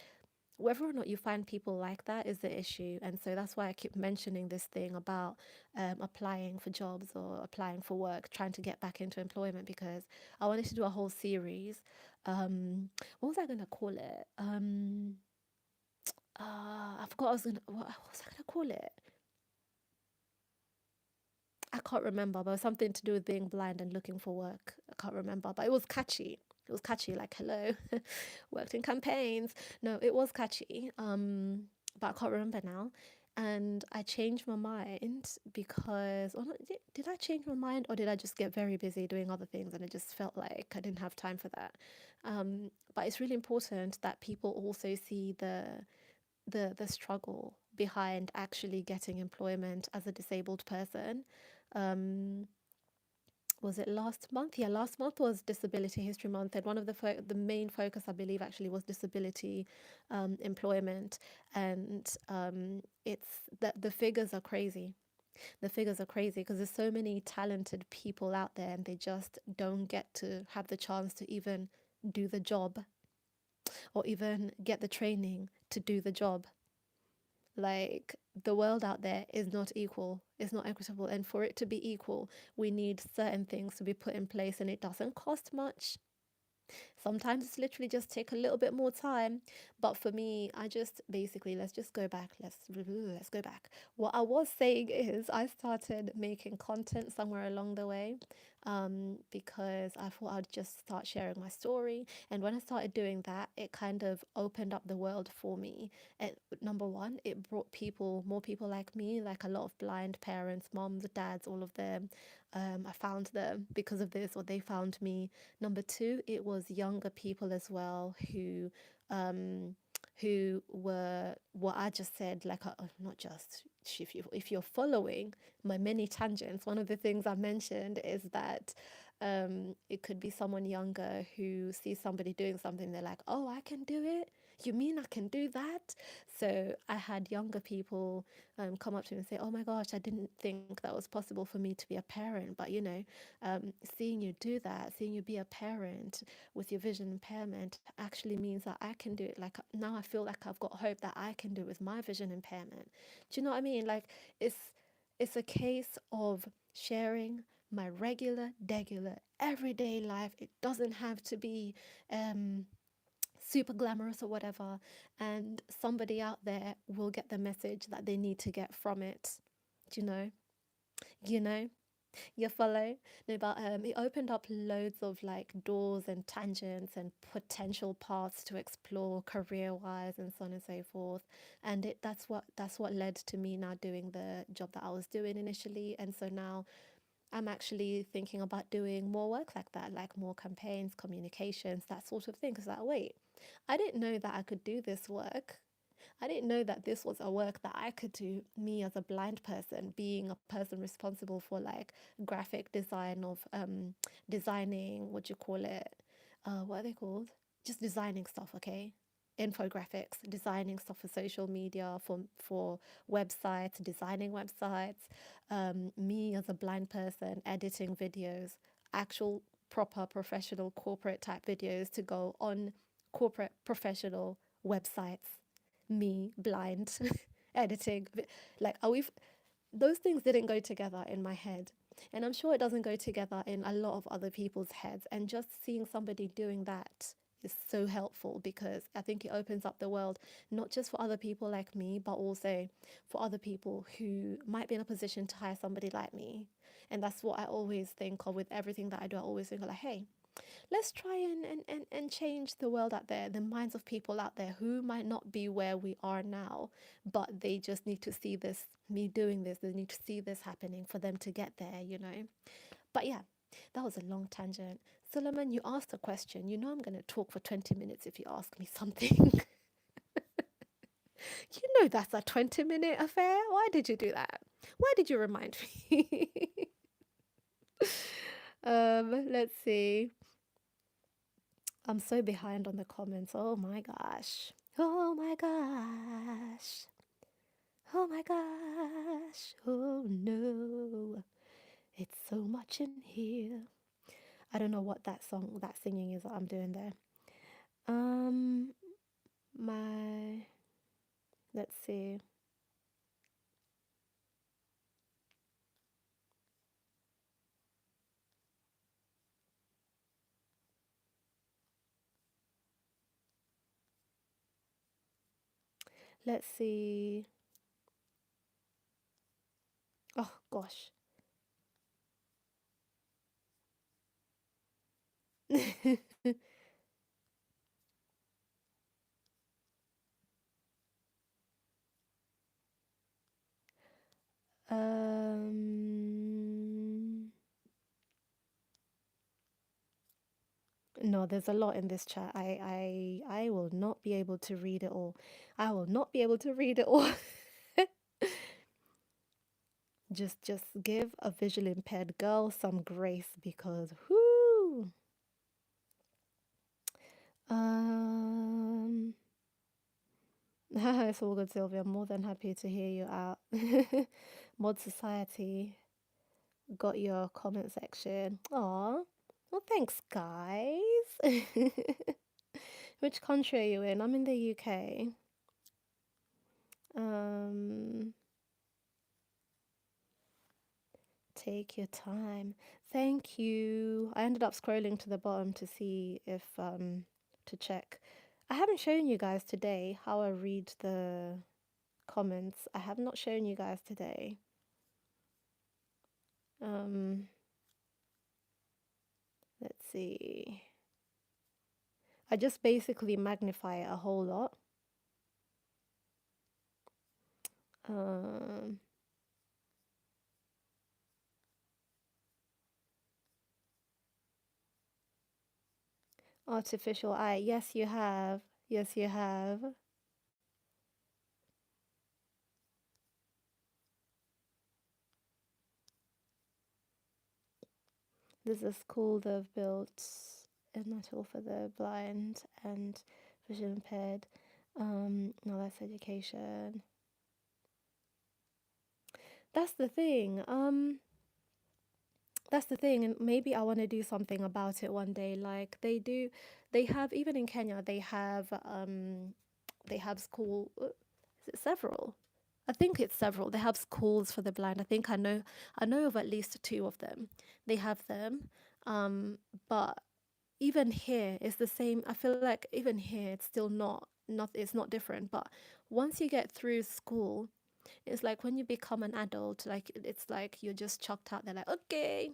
A: whether or not you find people like that is the issue. And so that's why I keep mentioning this thing about applying for jobs or applying for work, trying to get back into employment, because I wanted to do a whole series. What was I going to call it? I forgot what was I gonna call it? I can't remember, but it was something to do with being blind and looking for work. I can't remember, but it was catchy. It was catchy, like hello, worked in campaigns. No, it was catchy. But I can't remember now. And I changed my mind because, or not, did I change my mind, or did I just get very busy doing other things and it just felt like I didn't have time for that? But it's really important that people also see the struggle behind actually getting employment as a disabled person. Um, Was it last month? Yeah, last month was Disability History Month, and one of the main focus, I believe, actually was disability employment, and it's that the figures are crazy. The figures are crazy because there's so many talented people out there, and they just don't get to have the chance to even do the job or even get the training to do the job. Like, the world out there is not equal, it's not equitable, and for it to be equal, we need certain things to be put in place, and it doesn't cost much. Sometimes it's literally just take a little bit more time. But for me, I just basically, let's just go back. Let's go back. What I was saying is I started making content somewhere along the way, because I thought I'd just start sharing my story. And when I started doing that, it kind of opened up the world for me. And number one, it brought people, more people like me, like a lot of blind parents, moms, dads, all of them. I found them because of this, or they found me. Number two, it was younger people as well um, who were what I just said, like not just if you're following my many tangents. One of the things I mentioned is that it could be someone younger who sees somebody doing something. They're like, "Oh, I can do it. You mean I can do that?" So I had younger people come up to me and say, "Oh my gosh, I didn't think that was possible for me to be a parent, but seeing you do that, seeing you be a parent with your vision impairment actually means that I can do it. Like now I feel like I've got hope that I can do it with my vision impairment." Do you know what I mean? Like it's a case of sharing my regular, degular, everyday life. It doesn't have to be um super glamorous or whatever, and somebody out there will get the message that they need to get from it. Do you know? You know? You follow? No, but it opened up loads of like doors and tangents and potential paths to explore career-wise and so on and so forth. And that's what led to me now doing the job that I was doing initially. And so now I'm actually thinking about doing more work like that, like more campaigns, communications, that sort of thing. Because like, wait, I didn't know that I could do this work. I didn't know that this was a work that I could do, me as a blind person, being a person responsible for like graphic design of designing, what do you call it? What are they called? Just designing stuff, okay? Infographics, designing stuff for social media, for websites, designing websites. Me as a blind person, editing videos, actual proper professional corporate type videos to go on corporate professional websites. Me blind editing, like are we those things didn't go together in my head, and I'm sure it doesn't go together in a lot of other people's heads. And just seeing somebody doing that is so helpful, because I think it opens up the world not just for other people like me, but also for other people who might be in a position to hire somebody like me. And that's what I always think of with everything that I do. I always think of like, hey, let's try and change the world out there, the minds of people out there who might not be where we are now, but they just need to see this, me doing this, they need to see this happening for them to get there. But yeah, that was a long tangent. Solomon, you asked a question. You know I'm going to talk for 20 minutes if you ask me something. You know that's a 20-minute affair. Why did you do that? Why did you remind me? Let's see. I'm so behind on the comments. Oh my gosh. Oh my gosh. Oh my gosh. Oh no. It's so much in here. I don't know what that song, that singing is that I'm doing there. Um, my, let's see. Let's see. Oh gosh. um, no, there's a lot in this chat. I will not be able to read it all. I will not be able to read it all. Just give a visually impaired girl some grace because whoo. Um, it's all good, Sylvia. I'm more than happy to hear you out. Mod Society got your comment section. Aw, well, thanks, guys. Which country are you in? I'm in the UK. Um, take your time. Thank you. I ended up scrolling to the bottom to see if to check. I haven't shown you guys today how I read the comments. I have not shown you guys today. Um, let's see. I just basically magnify it a whole lot. Um, artificial eye. Yes, you have. Yes, you have. There's a school they've built in Natal for the blind and vision impaired. No, that's education. That's the thing. That's the thing, and maybe I want to do something about it one day. Like they do, they have even in Kenya, they have school. Is it several? I think it's several. They have schools for the blind. I know of at least two of them. They have them, but even here it's the same. I feel like even here it's still not it's not different. But once you get through school, it's like when you become an adult, like it's like you're just chucked out there. Like okay,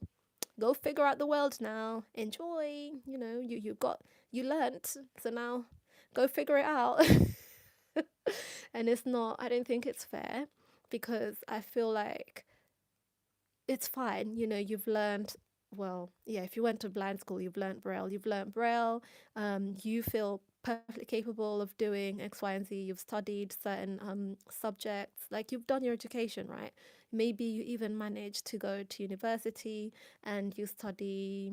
A: go figure out the world now. Enjoy. You know, you learnt. So now go figure it out. And it's not. I don't think it's fair because I feel like it's fine. You know, you've learned, well, yeah, if you went to blind school, you've learned Braille, you feel perfectly capable of doing X, Y, and Z. You've studied certain subjects, like you've done your education, right? Maybe you even managed to go to university and you study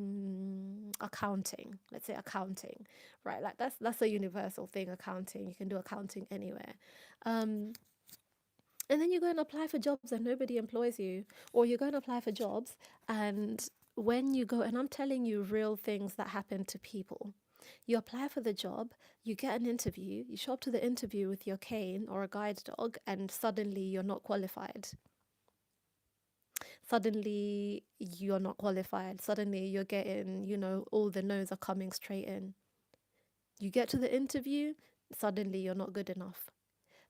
A: accounting, let's say accounting, right? Like that's a universal thing, accounting. You can do accounting anywhere. Um, and then you go and apply for jobs and nobody employs you, or you go and apply for jobs and when you go, and I'm telling you real things that happen to people, you apply for the job, you get an interview, you show up to the interview with your cane or a guide dog, and suddenly you're not qualified. Suddenly you're not qualified. Suddenly you're getting, you know, all the no's are coming straight in. You get to the interview, suddenly you're not good enough.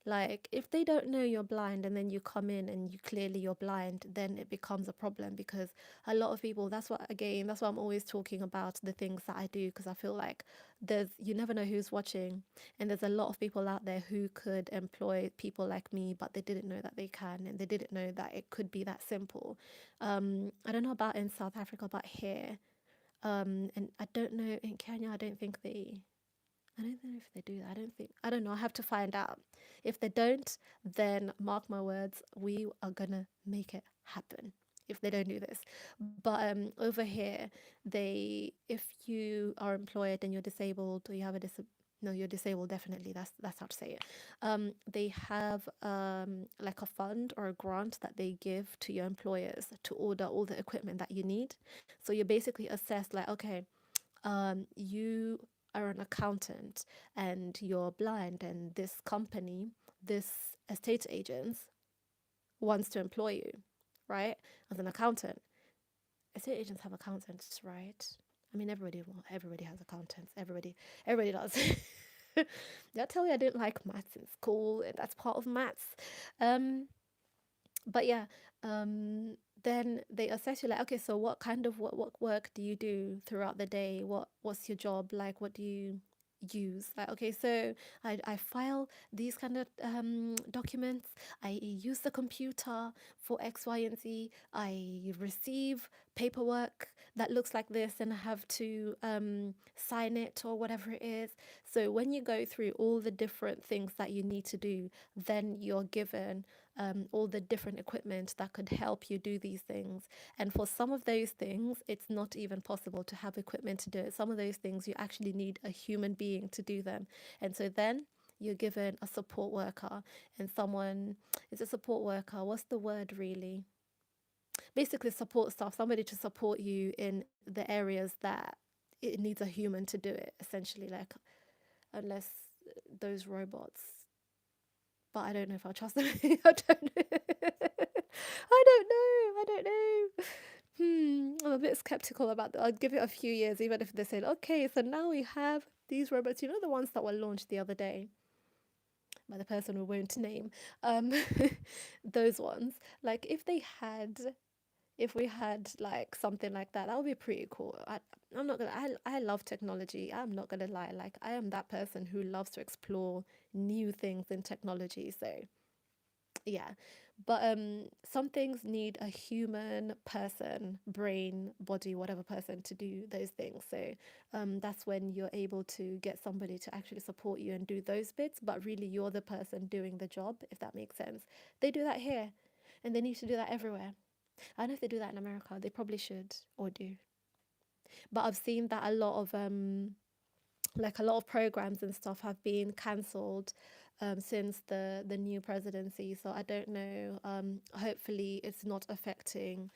A: Like, if they don't know you're blind and then you come in and you clearly you're blind, then it becomes a problem because a lot of people, that's why I'm always talking about the things that I do because I feel like you never know who's watching. And there's a lot of people out there who could employ people like me, but they didn't know that they can and they didn't know that it could be that simple. I don't know about in South Africa, but here, and I don't know in Kenya, I don't know if they do that. I don't know. I have to find out. If they don't, then mark my words, we are gonna make it happen if they don't do this. But over here, if you are employed and you're disabled or you have a no, you're disabled definitely. That's how to say it. They have like a fund or a grant that they give to your employers to order all the equipment that you need. So you're basically assessed like, okay, you are an accountant and you're blind, and this company, this estate agent, wants to employ you, right? As an accountant. Estate agents have accountants, right? I mean, everybody has accountants. Everybody does. Did I tell you I didn't like maths in school? And that's part of maths. Um, but yeah, then they assess you like, okay, so what kind of what work do you do throughout the day? What's your job like? What do you use? Like, okay, so I file these kind of documents. I use the computer for X, Y, and Z. I receive paperwork that looks like this and I have to sign it or whatever it is. So when you go through all the different things that you need to do, then you're given all the different equipment that could help you do these things. And for some of those things, it's not even possible to have equipment to do it. Some of those things, you actually need a human being to do them. And so then you're given a support worker, and someone is a support worker. What's the word really? Basically, support staff, somebody to support you in the areas that it needs a human to do it, essentially. Like, unless those robots, but I don't know if I'll trust them. I don't know. I don't know. I don't know. I'm a bit skeptical about that. I'll give it a few years, even if they said, okay, so now we have these robots. You know, the ones that were launched the other day by the person we won't name. Um, those ones. Like, if we had like something like that, that would be pretty cool. I'm not gonna. I love technology. I'm not gonna lie. Like, I am that person who loves to explore new things in technology. So yeah, but some things need a human person, brain, body, whatever person to do those things. So that's when you're able to get somebody to actually support you and do those bits, but really you're the person doing the job, if that makes sense. They do that here, and they need to do that everywhere. I don't know if they do that in America. They probably should or do. But I've seen that a lot of like a lot of programs and stuff have been cancelled since the new presidency. So I don't know. Hopefully, it's not affecting,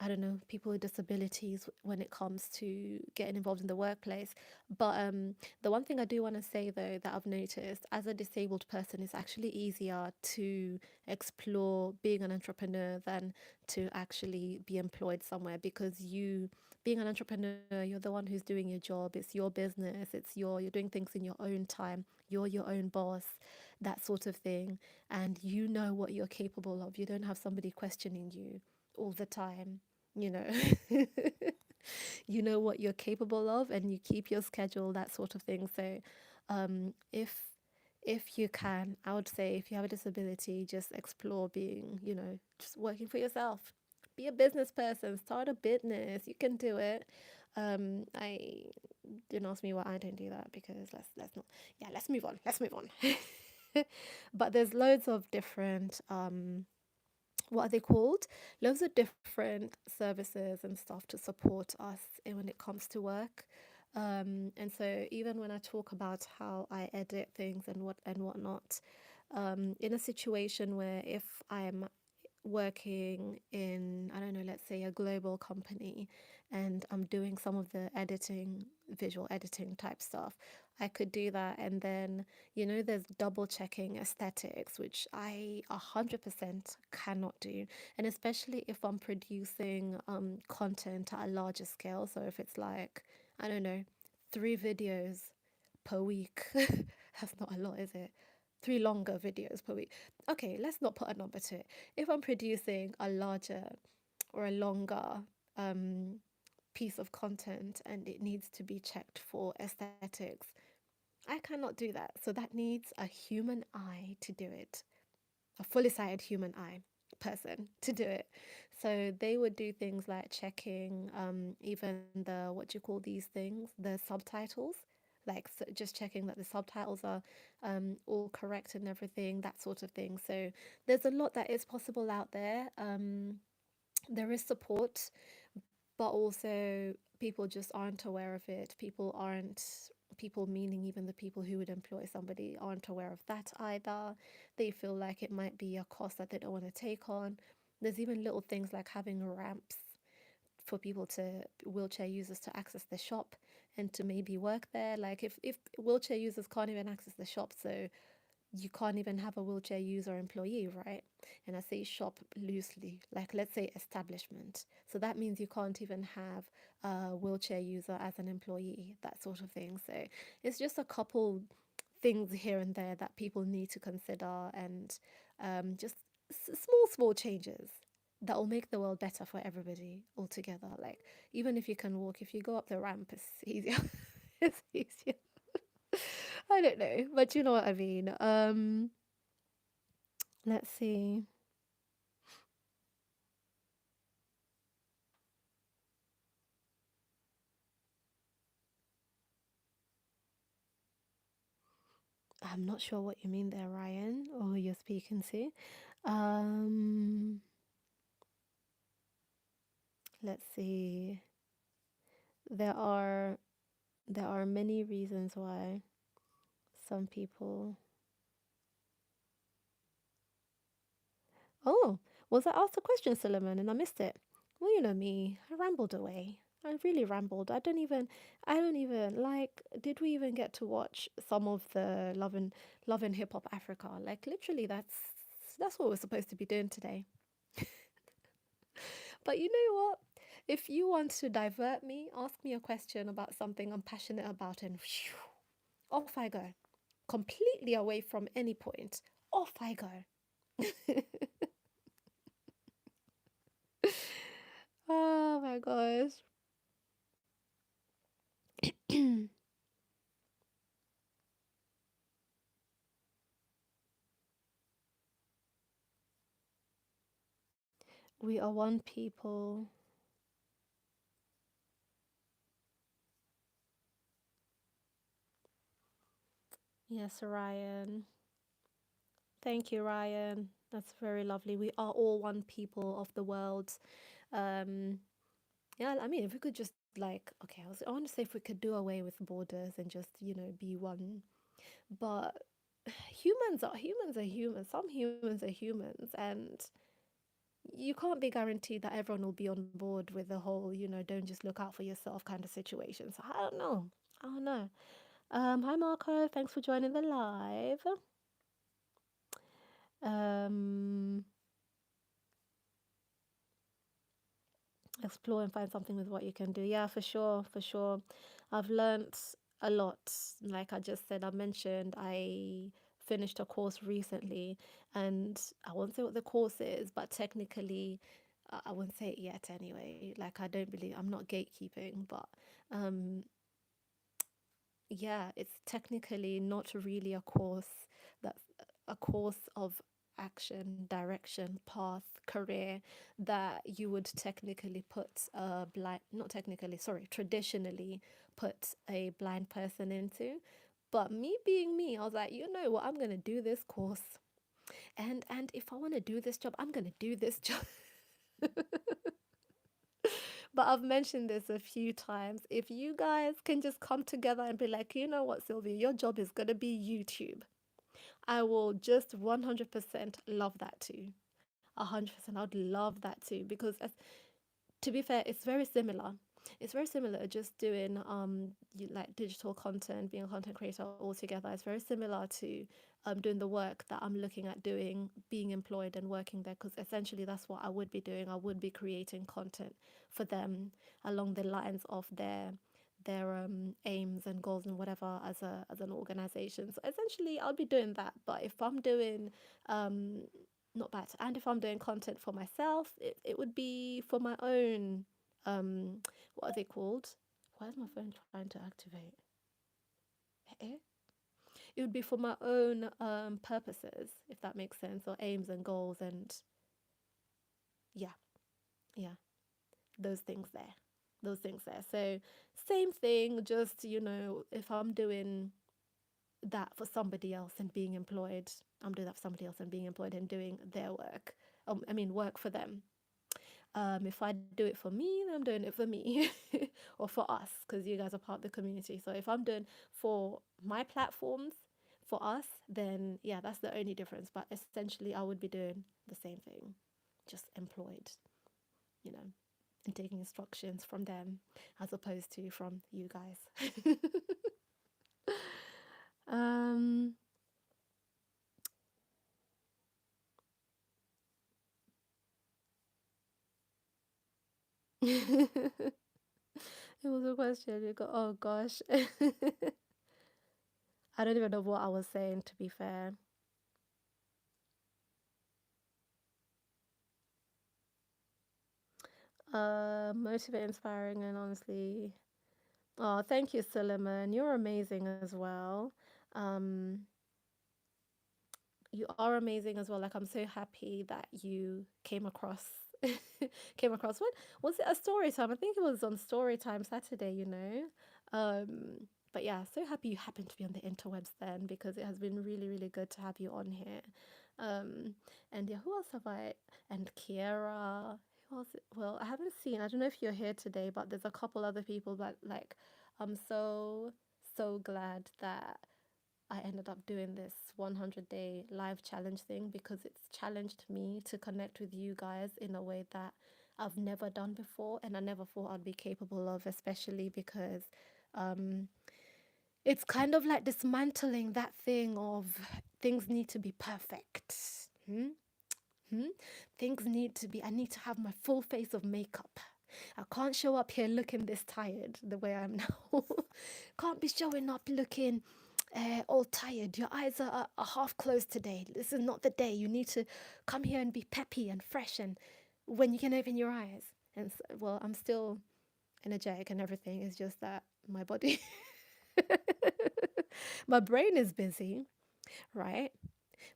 A: I don't know, people with disabilities when it comes to getting involved in the workplace. But the one thing I do want to say though that I've noticed as a disabled person, is actually easier to explore being an entrepreneur than to actually be employed somewhere, because you being an entrepreneur, you're the one who's doing your job, it's your business, you're doing things in your own time, you're your own boss, that sort of thing, and you know what you're capable of. You don't have somebody questioning you all the time, you know. You know what you're capable of, and you keep your schedule, that sort of thing. So if you can, I would say, if you have a disability, just explore being, you know, just working for yourself. Be a business person, start a business. You can do it. I Don't ask me why I don't do that, because let's not, yeah, let's move on. Let's move on. But there's loads of different what are they called? Loads of different services and stuff to support us when it comes to work. And so even when I talk about how I edit things and whatnot, in a situation where if I'm working in, I don't know, let's say a global company, and I'm doing some of the editing, visual editing type stuff, I could do that. And then, you know, there's double checking aesthetics, which I 100% cannot do. And especially if I'm producing content at a larger scale. So if it's like, I don't know, 3 videos per week, that's not a lot, is it? 3 longer videos per week. Okay, let's not put a number to it. If I'm producing a larger or a longer um, piece of content and it needs to be checked for aesthetics, I cannot do that. So that needs a human eye to do it, a fully sighted human eye person to do it. So they would do things like checking even the, what do you call these things, the subtitles, like, so just checking that the subtitles are all correct and everything, that sort of thing. So there's a lot that is possible out there. There is support, but also people just aren't aware of it. People, meaning even the people who would employ somebody, aren't aware of that either. They feel like it might be a cost that they don't want to take on. There's even little things like having ramps for people to, wheelchair users, to access the shop and to maybe work there. Like, if wheelchair users can't even access the shop, so you can't even have a wheelchair user employee, right? And I say shop loosely, like, let's say establishment. So that means you can't even have a wheelchair user as an employee, that sort of thing. So it's just a couple things here and there that people need to consider, and just small changes that will make the world better for everybody altogether. Like, even if you can walk, if you go up the ramp, it's easier. It's easier. I don't know, but you know what I mean. Let's see. I'm not sure what you mean there, Ryan, or who you're speaking to. Um, let's see. There are there are many reasons why some people. Oh, was I asked a question, Solomon, and I missed it? Well, you know me. I rambled away. I really rambled. I don't even like. Did we even get to watch some of the Love and Hip Hop Africa? Like literally, that's what we're supposed to be doing today. But you know what? If you want to divert me, ask me a question about something I'm passionate about, and phew, off I go. Completely away from any point. Off I go. Oh my gosh. We are one people. Yes, Ryan. Thank you, Ryan. That's very lovely. We are all one people of the world. Um, yeah, I mean, if we could just like, okay, I want to say if we could do away with borders and just, be one. But humans are humans. Some humans are humans, and you can't be guaranteed that everyone will be on board with the whole, don't just look out for yourself kind of situation. So I don't know. I don't know. Hi Marco, thanks for joining the live. Um, explore and find something with what you can do. Yeah, for sure, for sure. I've learnt a lot. Like I just said, I mentioned I finished a course recently, and I won't say what the course is, but technically, I won't say it yet anyway. Like I don't believe I'm not gatekeeping, but um, yeah, it's technically not really a course. That's a course of action, direction, path, career that you would technically put a blind, not technically, sorry, traditionally put a blind person into. But me being me, I was like, you know what, I'm gonna do this course. And if I wanna do this job, I'm gonna do this job. But I've mentioned this a few times. If you guys can just come together and be like, you know what, Sylvia, your job is going to be YouTube, I will just 100% love that too. 100%. I'd love that too because to be fair, it's very similar. It's very similar just doing like digital content, being a content creator all together. It's very similar to doing the work that I'm looking at doing, being employed and working there because essentially that's what I would be doing. I would be creating content for them along the lines of their aims and goals and whatever as an organization. So essentially I'll be doing that. But if I'm doing um not bad. And if I'm doing content for myself, it would be for my own, um, what are they called? Why is my phone trying to activate? Eh? It would be for my own purposes, if that makes sense, or aims and goals, and yeah, yeah, those things there, those things there. So same thing, just if I'm doing that for somebody else and being employed, I'm doing that for somebody else and being employed and doing their work. I mean, work for them. If I do it for me, then I'm doing it for me or for us because you guys are part of the community. So if I'm doing for my platforms, for us, then yeah, that's the only difference. But essentially, I would be doing the same thing, just employed, you know, and taking instructions from them as opposed to from you guys. um, it was a question. You go, oh gosh. I don't even know what I was saying, to be fair. Motivate, inspiring, and honestly. Oh, thank you, Suleiman. You're amazing as well. Um, you are amazing as well. Like I'm so happy that you came across what was it, a story time? I think it was on story time Saturday, but yeah, so happy you happened to be on the interwebs then because it has been really, really good to have you on here. Um, and yeah, who else have I? And Kiera. Who else? Well, I haven't seen. I don't know if you're here today, but there's a couple other people that like. I'm so glad that I ended up doing this 100-day live challenge thing because it's challenged me to connect with you guys in a way that I've never done before, and I never thought I'd be capable of, especially because um, it's kind of like dismantling that thing of things need to be perfect. Hmm? Hmm? Things need to be, I need to have my full face of makeup. I can't show up here looking this tired the way I am now. Can't be showing up looking all tired. Your eyes are half closed today. This is not the day. You need to come here and be peppy and fresh and when you can open your eyes. And well, I'm still energetic and everything. It's just that my body, my brain is busy, right?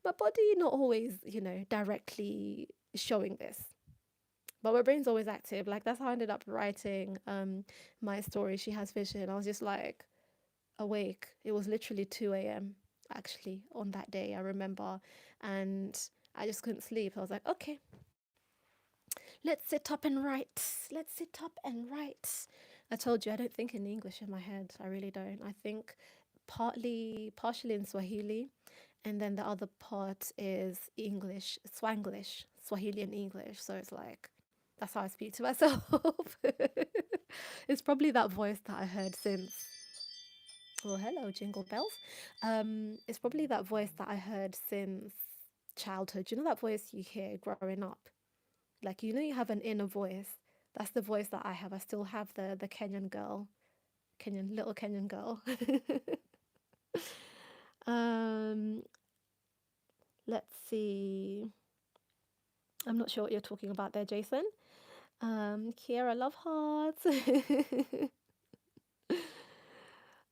A: My body not always, directly showing this. But my brain's always active. Like that's how I ended up writing my story. She has vision. I was just like awake. It was literally 2 a.m. actually on that day. I remember, and I just couldn't sleep. I was like, okay, let's sit up and write. Let's sit up and write. I told you I don't think in English in my head. I really don't. I think partially in Swahili, and then the other part is English, Swanglish, Swahili and English. So it's like that's how I speak to myself. It's probably that voice that I heard since. Well, hello, Jingle Bells. It's probably that voice that I heard since childhood. You know that voice you hear growing up? Like, you have an inner voice. That's the voice that I have. I still have the Kenyan girl, little Kenyan girl. um, let's see. I'm not sure what you're talking about there, Jason. Kiera, love hearts.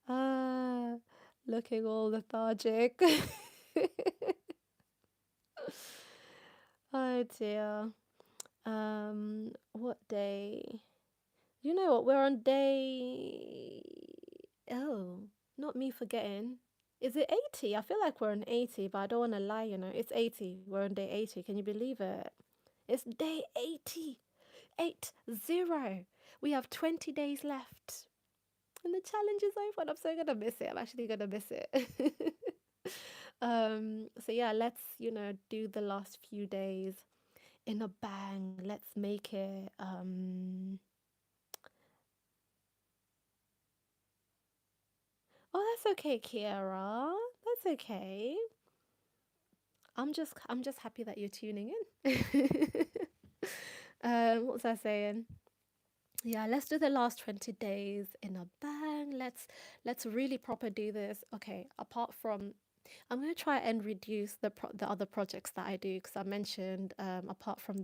A: uh, looking all lethargic. Oh dear. What day? You know what? We're on day. Oh, not me forgetting. Is it 80? I feel like we're on 80, but I don't want to lie, It's 80. We're on day 80. Can you believe it? It's day 80. 80. We have 20 days left. And the challenge is over, and I'm so gonna miss it. I'm actually gonna miss it. So yeah, let's, do the last few days in a bang. Let's make it oh, that's okay, Kiara. That's okay. I'm just happy that you're tuning in. What was I saying? Yeah, let's do the last 20 days in a bang. Let's really proper do this. Okay, apart from I'm going to try and reduce the other projects that I do because I mentioned apart from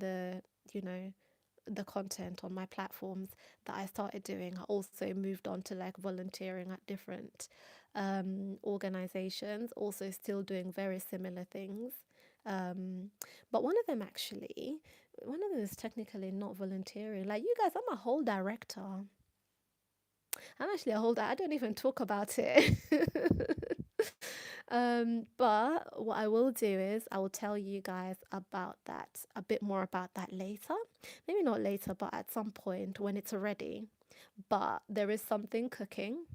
A: you know, the content on my platforms that I started doing, I also moved on to like volunteering at different organizations, also still doing very similar things. Um, but one of them is technically not volunteering. Like you guys, I'm a whole director. I'm actually a whole. I don't even talk about it. But what I will do is I will tell you guys about that a bit more about that later. Maybe not later, but at some point when it's ready. But there is something cooking.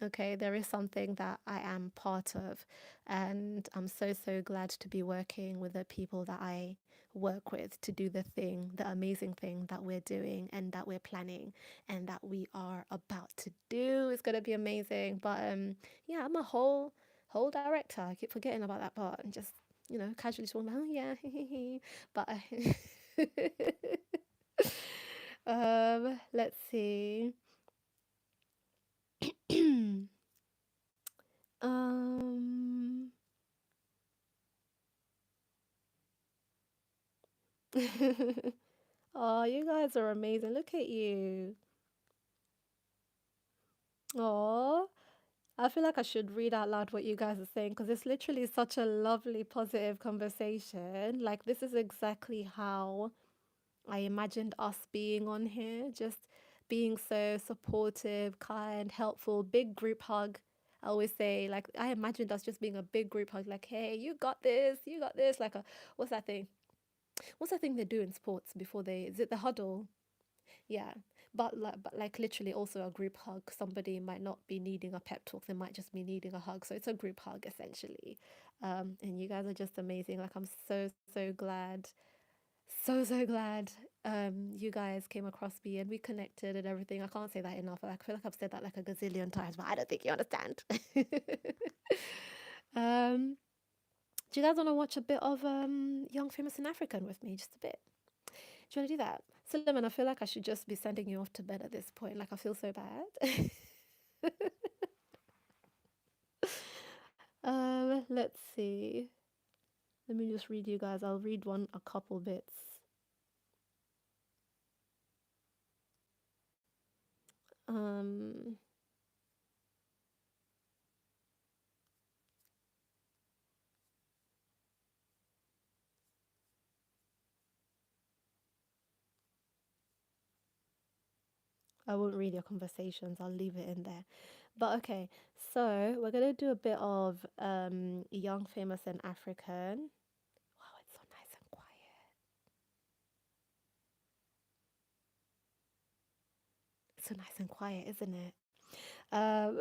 A: Okay, there is something that I am part of, and I'm so glad to be working with the people that I work with to do the amazing thing that we're doing and that we're planning and that we are about to do. It's gonna be amazing. But yeah, I'm a whole director. I keep forgetting about that part and just casually talking about, oh yeah, but let's see. um Oh, you guys are amazing. Look at you. Oh, I feel like I should read out loud what you guys are saying because it's literally such a lovely, positive conversation. Like, this is exactly how I imagined us being on here, just being so supportive, kind, helpful, big group hug. I always say, like, I imagined us just being a big group hug, like, hey, you got this, like a, what's that thing? What's that thing they do in sports before they, is it the huddle? Yeah. But like literally also a group hug. Somebody might not be needing a pep talk, they might just be needing a hug. So it's a group hug essentially. And you guys are just amazing. Like I'm so glad, so glad you guys came across me and we connected and everything. I can't say that enough. I feel like I've said that like a gazillion times, but I don't think you understand. um, do you guys want to watch a bit of Young Famous and African with me? Just a bit. Do you want to do that? Suleiman, I feel like I should just be sending you off to bed at this point. Like I feel so bad. Let's see. Let me just read you guys. I'll read a couple bits. Um, I won't read your conversations. I'll leave it in there. But okay, so we're gonna do a bit of Young, Famous, and African. Wow, it's so nice and quiet. It's so nice and quiet, isn't it? Um,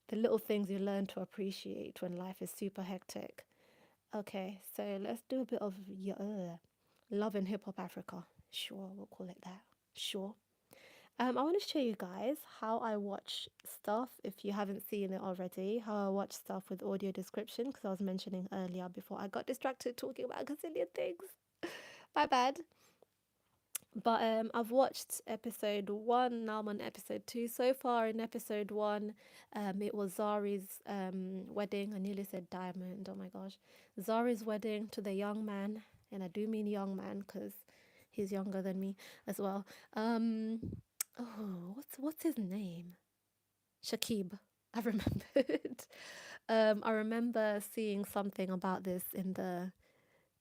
A: the little things you learn to appreciate when life is super hectic. Okay, so let's do a bit of Love and Hip Hop Africa. Sure, we'll call it that. Sure. I want to show you guys how I watch stuff if you haven't seen it already. How I watch stuff with audio description because I was mentioning earlier before I got distracted talking about a gazillion things. My bad. But I've watched episode one. Now I'm on episode two. So far in episode one, it was Zari's wedding. I nearly said diamond. Oh my gosh, Zari's wedding to the young man, and I do mean young man because he's younger than me as well. Um, oh, what's his name? Shakib. I remembered. I remember seeing something about this in the,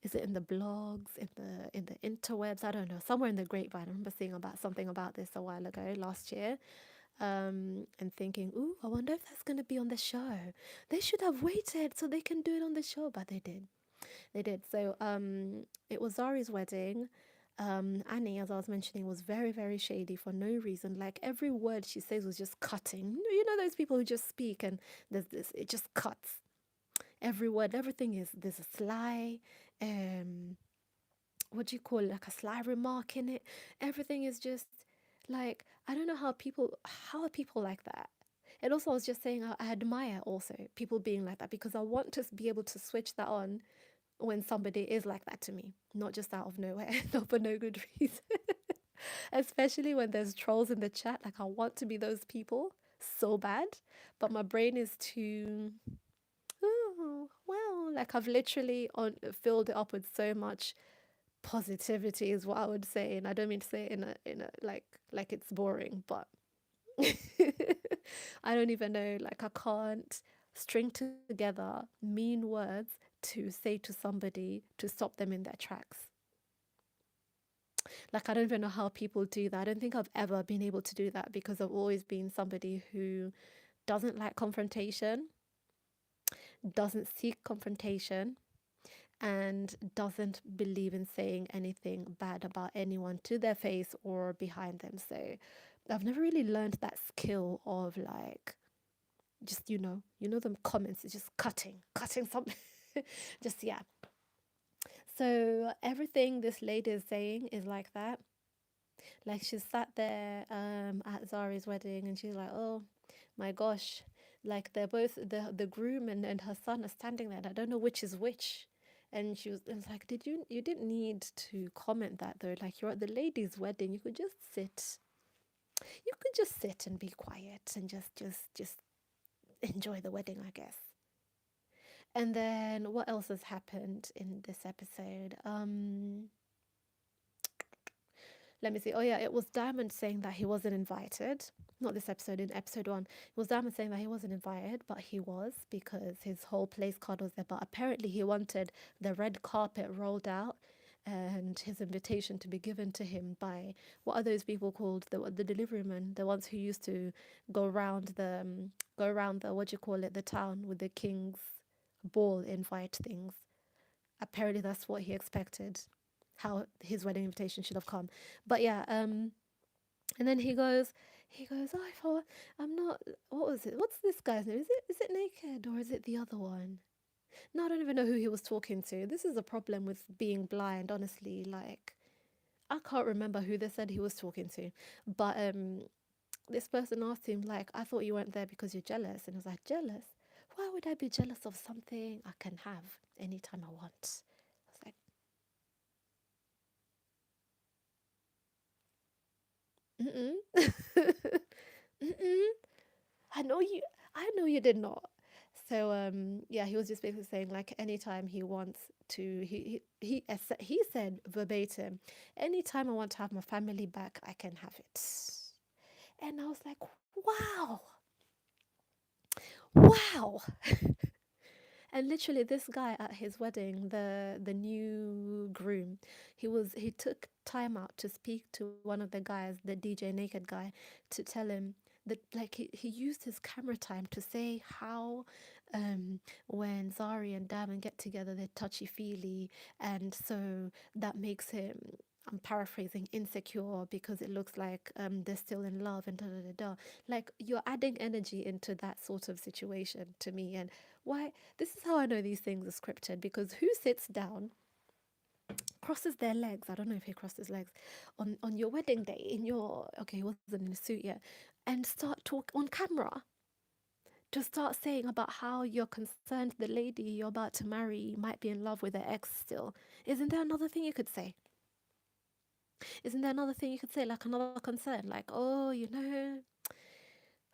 A: is it in the blogs, in the interwebs? I don't know. Somewhere in the grapevine. I remember seeing about something about this a while ago, last year. And thinking, ooh, I wonder if that's gonna be on the show. They should have waited so they can do it on the show, but they did. They did. So it was Zari's wedding. Annie, as I was mentioning, was very shady for no reason. Like every word she says was just cutting. You know those people who just speak and there's this, it just cuts. Every word, everything is, there's a sly, um, what do you call it, like a sly remark in it. Everything is just like, I don't know how are people like that. And also I was just saying I admire also people being like that because I want to be able to switch that on when somebody is like that to me, not just out of nowhere, not for no good reason. Especially when there's trolls in the chat, like I want to be those people so bad, but my brain is too, oh, well, like I've literally filled it up with so much positivity is what I would say, and I don't mean to say it in a like it's boring, but I don't even know, like I can't string together mean words to say to somebody to stop them in their tracks. Like I don't even know how people do that. I don't think I've ever been able to do that because I've always been somebody who doesn't like confrontation, doesn't seek confrontation, and doesn't believe in saying anything bad about anyone to their face or behind them. So I've never really learned that skill of like just them comments is just cutting something. Just yeah. So everything this lady is saying is like that. Like she sat there at Zari's wedding and she's like, oh my gosh, like they're both the groom and her son are standing there and I don't know which is which. And she was, and it's like, you didn't need to comment that though. Like you're at the lady's wedding, you could just sit. You could just sit and be quiet and just enjoy the wedding, I guess. And then what else has happened in this episode? Let me see. Oh yeah, it was Diamond saying that he wasn't invited. Not this episode, in episode one. It was Diamond saying that he wasn't invited, but he was because his whole place card was there. But apparently he wanted the red carpet rolled out and his invitation to be given to him by what are those people called, the deliverymen, the ones who used to go around the what do you call it, the town with the king's ball invite things. Apparently that's what he expected, how his wedding invitation should have come. But yeah, and then he goes, oh, I thought I'm not. What was it? What's this guy's name? Is it Naked or is it the other one? No, I don't even know who he was talking to. This is a problem with being blind, honestly. Like, I can't remember who they said he was talking to, but this person asked him like, I thought you weren't there because you're jealous, and I was like, jealous? Why would I be jealous of something I can have anytime I want? I was like, mm-mm, mm-mm. I know you. I know you did not. So yeah, he was just basically saying like anytime he wants to, he said verbatim, anytime I want to have my family back, I can have it. And I was like, wow, wow. And literally, this guy at his wedding, the new groom, he took time out to speak to one of the guys, the DJ Naked guy, to tell him that like he used his camera time to say how when Zari and Diamond get together, they're touchy feely, and so that makes him. I'm paraphrasing, insecure because it looks like they're still in love and da da da da. Like you're adding energy into that sort of situation to me, and why this is how I know these things are scripted, because who sits down, crosses their legs? I don't know if he crossed his legs on your wedding day in your okay, he wasn't in a suit yet, and start talk on camera to start saying about how you're concerned the lady you're about to marry might be in love with their ex still. Isn't there another thing you could say? Isn't there another thing you could say, like another concern, like, oh,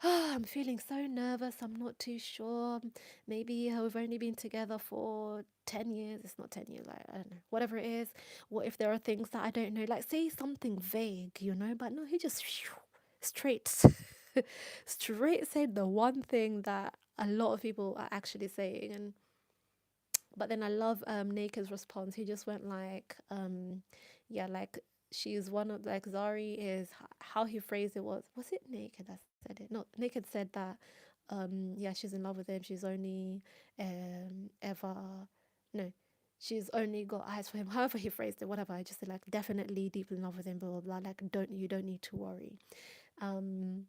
A: I'm feeling so nervous. I'm not too sure. Maybe we've only been together for 10 years. It's not 10 years, like, I don't know. Whatever it is. What if there are things that I don't know? Like, say something vague. But no, he just straight, straight said the one thing that a lot of people are actually saying. And but then I love Naked's response. He just went like, yeah, like she's one of like Zari is how he phrased it was it Naked that said it? No, Naked said that yeah, she's in love with him. She's only ever no, she's only got eyes for him. However he phrased it, whatever. I just said like definitely deep in love with him, blah blah blah. Like don't need to worry. Um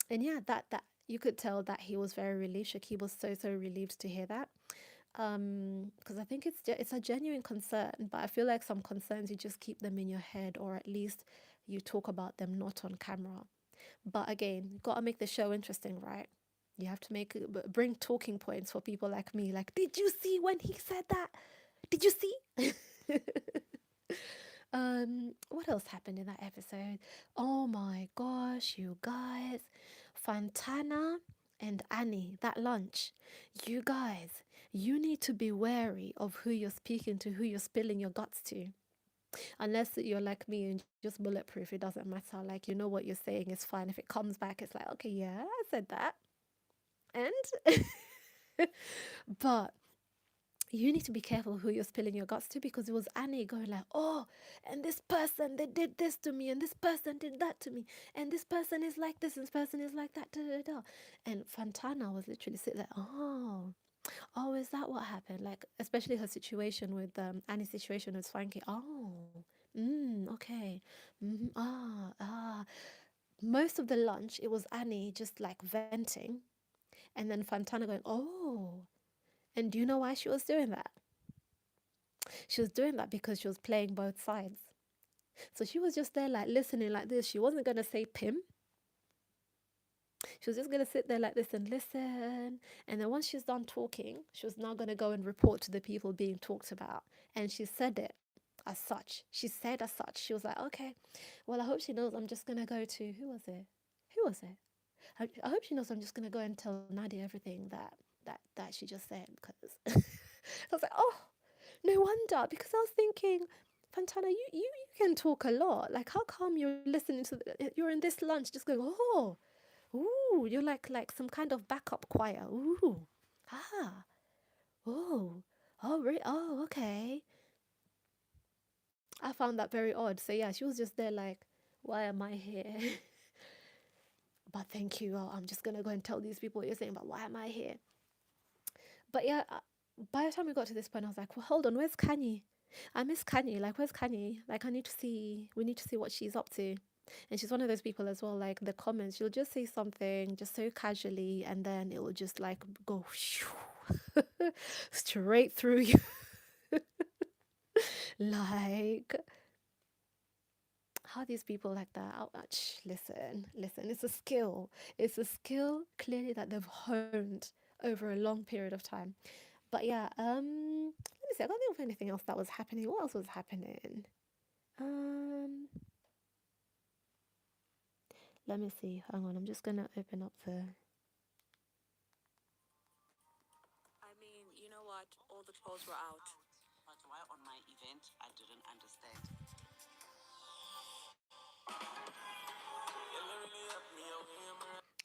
A: and yeah, that you could tell that he was very relieved. Shakib was so relieved to hear that, because I think it's a genuine concern, but I feel like some concerns you just keep them in your head, or at least you talk about them not on camera. But again, you gotta make the show interesting, right? You have to bring talking points for people like me. Like, did you see when he said that? Did you see? What else happened in that episode? Oh my gosh, you guys. Fantana and Annie, that lunch. You guys, you need to be wary of who you're speaking to, who you're spilling your guts to. Unless you're like me and just bulletproof, it doesn't matter. Like, you know what you're saying is fine. If it comes back, it's like, okay, yeah, I said that. And, but you need to be careful who you're spilling your guts to, because it was Annie going like, oh, and this person, they did this to me, and this person did that to me, and this person is like this, and this person is like that, da da da. And Fantana was literally sitting there, oh, is that what happened? Like, especially her situation with Annie's situation with Frankie. Oh, okay. Ah. Most of the lunch, it was Annie just like venting, and then Fantana going, oh. And do you know why she was doing that? She was doing that because she was playing both sides. So she was just there, like listening like this. She wasn't going to say Pim. She was just going to sit there like this and listen. And then once she's done talking, she was now going to go and report to the people being talked about. And she said it as such. She said as such. She was like, okay, well, I hope she knows I'm just going to go to, who was it? Who was it? I hope she knows I'm just going to go and tell Nadia everything that she just said. Because I was like, oh, no wonder, because I was thinking, Fantana, you can talk a lot. Like, how come you're listening to you're in this lunch just going, oh, ooh, you're like some kind of backup choir. Ooh, ah, oh, oh, really? Oh, okay. I found that very odd. So yeah, she was just there like, why am I here? But thank you. Oh, I'm just gonna go and tell these people what you're saying. But why am I here? But yeah, by the time we got to this point, I was like, well, hold on, where's Kanye? I miss Kanye. Like, where's Kanye? Like, I need to see. We need to see what she's up to. And she's one of those people as well. Like the comments, she'll just say something just so casually, and then it will just like go straight through you. Like, how these people like that? Listen, listen. It's a skill. It's a skill clearly that they've honed over a long period of time. But yeah, let me see. I can't think of anything else that was happening. What else was happening? Um, let me see. Hang on. I'm just gonna open up the.
B: I mean, you know what? All the clothes were out. But why on my event? I didn't understand.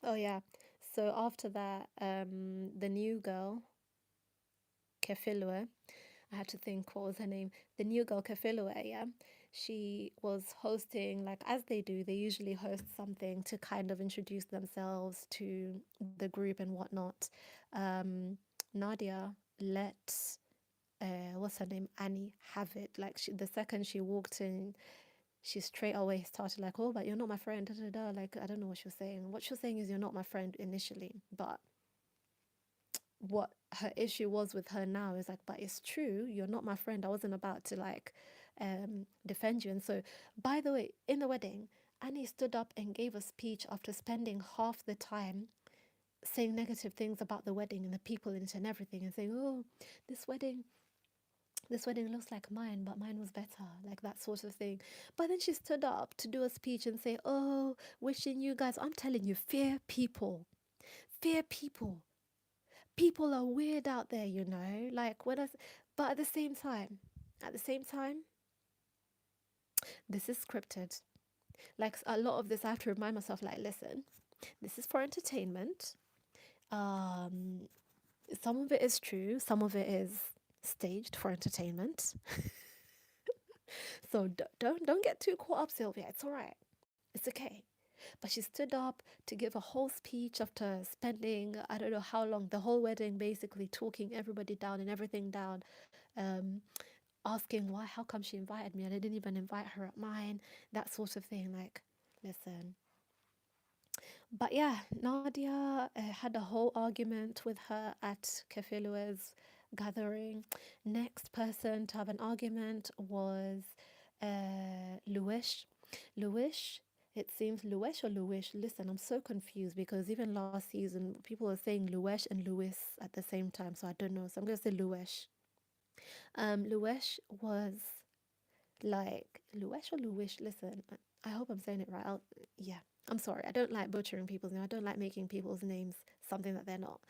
A: Oh yeah. So after that, the new girl, Kefilwe, I had to think what was her name. The new girl, Kefilwe, yeah. She was hosting, like as they do, they usually host something to kind of introduce themselves to the group and whatnot. Um, Nadia let what's her name, Annie, have it. Like the second she walked in, she straight away started like, oh, but you're not my friend, da, da, da. Like, I don't know what she was saying. What she was saying is you're not my friend initially, but what her issue was with her now is like, but it's true, you're not my friend. I wasn't about to like defend you. And so, by the way, in the wedding, Annie stood up and gave a speech after spending half the time saying negative things about the wedding and the people in it and everything, and saying, oh, this wedding this wedding looks like mine, but mine was better, like that sort of thing. But then she stood up to do a speech and say, oh, wishing you guys, I'm telling you, fear people. Fear people. People are weird out there, you know? Like, but at the same time, this is scripted. Like, a lot of this, I have to remind myself, like, listen, this is for entertainment. Um, some of it is true, some of it is staged for entertainment. So don't get too caught up, Sylvia. It's all right. It's okay. But she stood up to give a whole speech after spending, I don't know how long, the whole wedding basically talking everybody down and everything down, um, asking why, how come she invited me and I didn't even invite her at mine, that sort of thing. Like, listen. But yeah, Nadia had a whole argument with her at Kefilua's gathering. Next person to have an argument was Luish. Luish, it seems Luish or Luish. Listen, I'm so confused because even last season people were saying Luesh and Luis at the same time, so I don't know. So I'm gonna say Luesh. Luesh was like Luesh or Luish. Listen, I hope I'm saying it right. Yeah, I'm sorry. I don't like butchering people's names. I don't like making people's names something that they're not.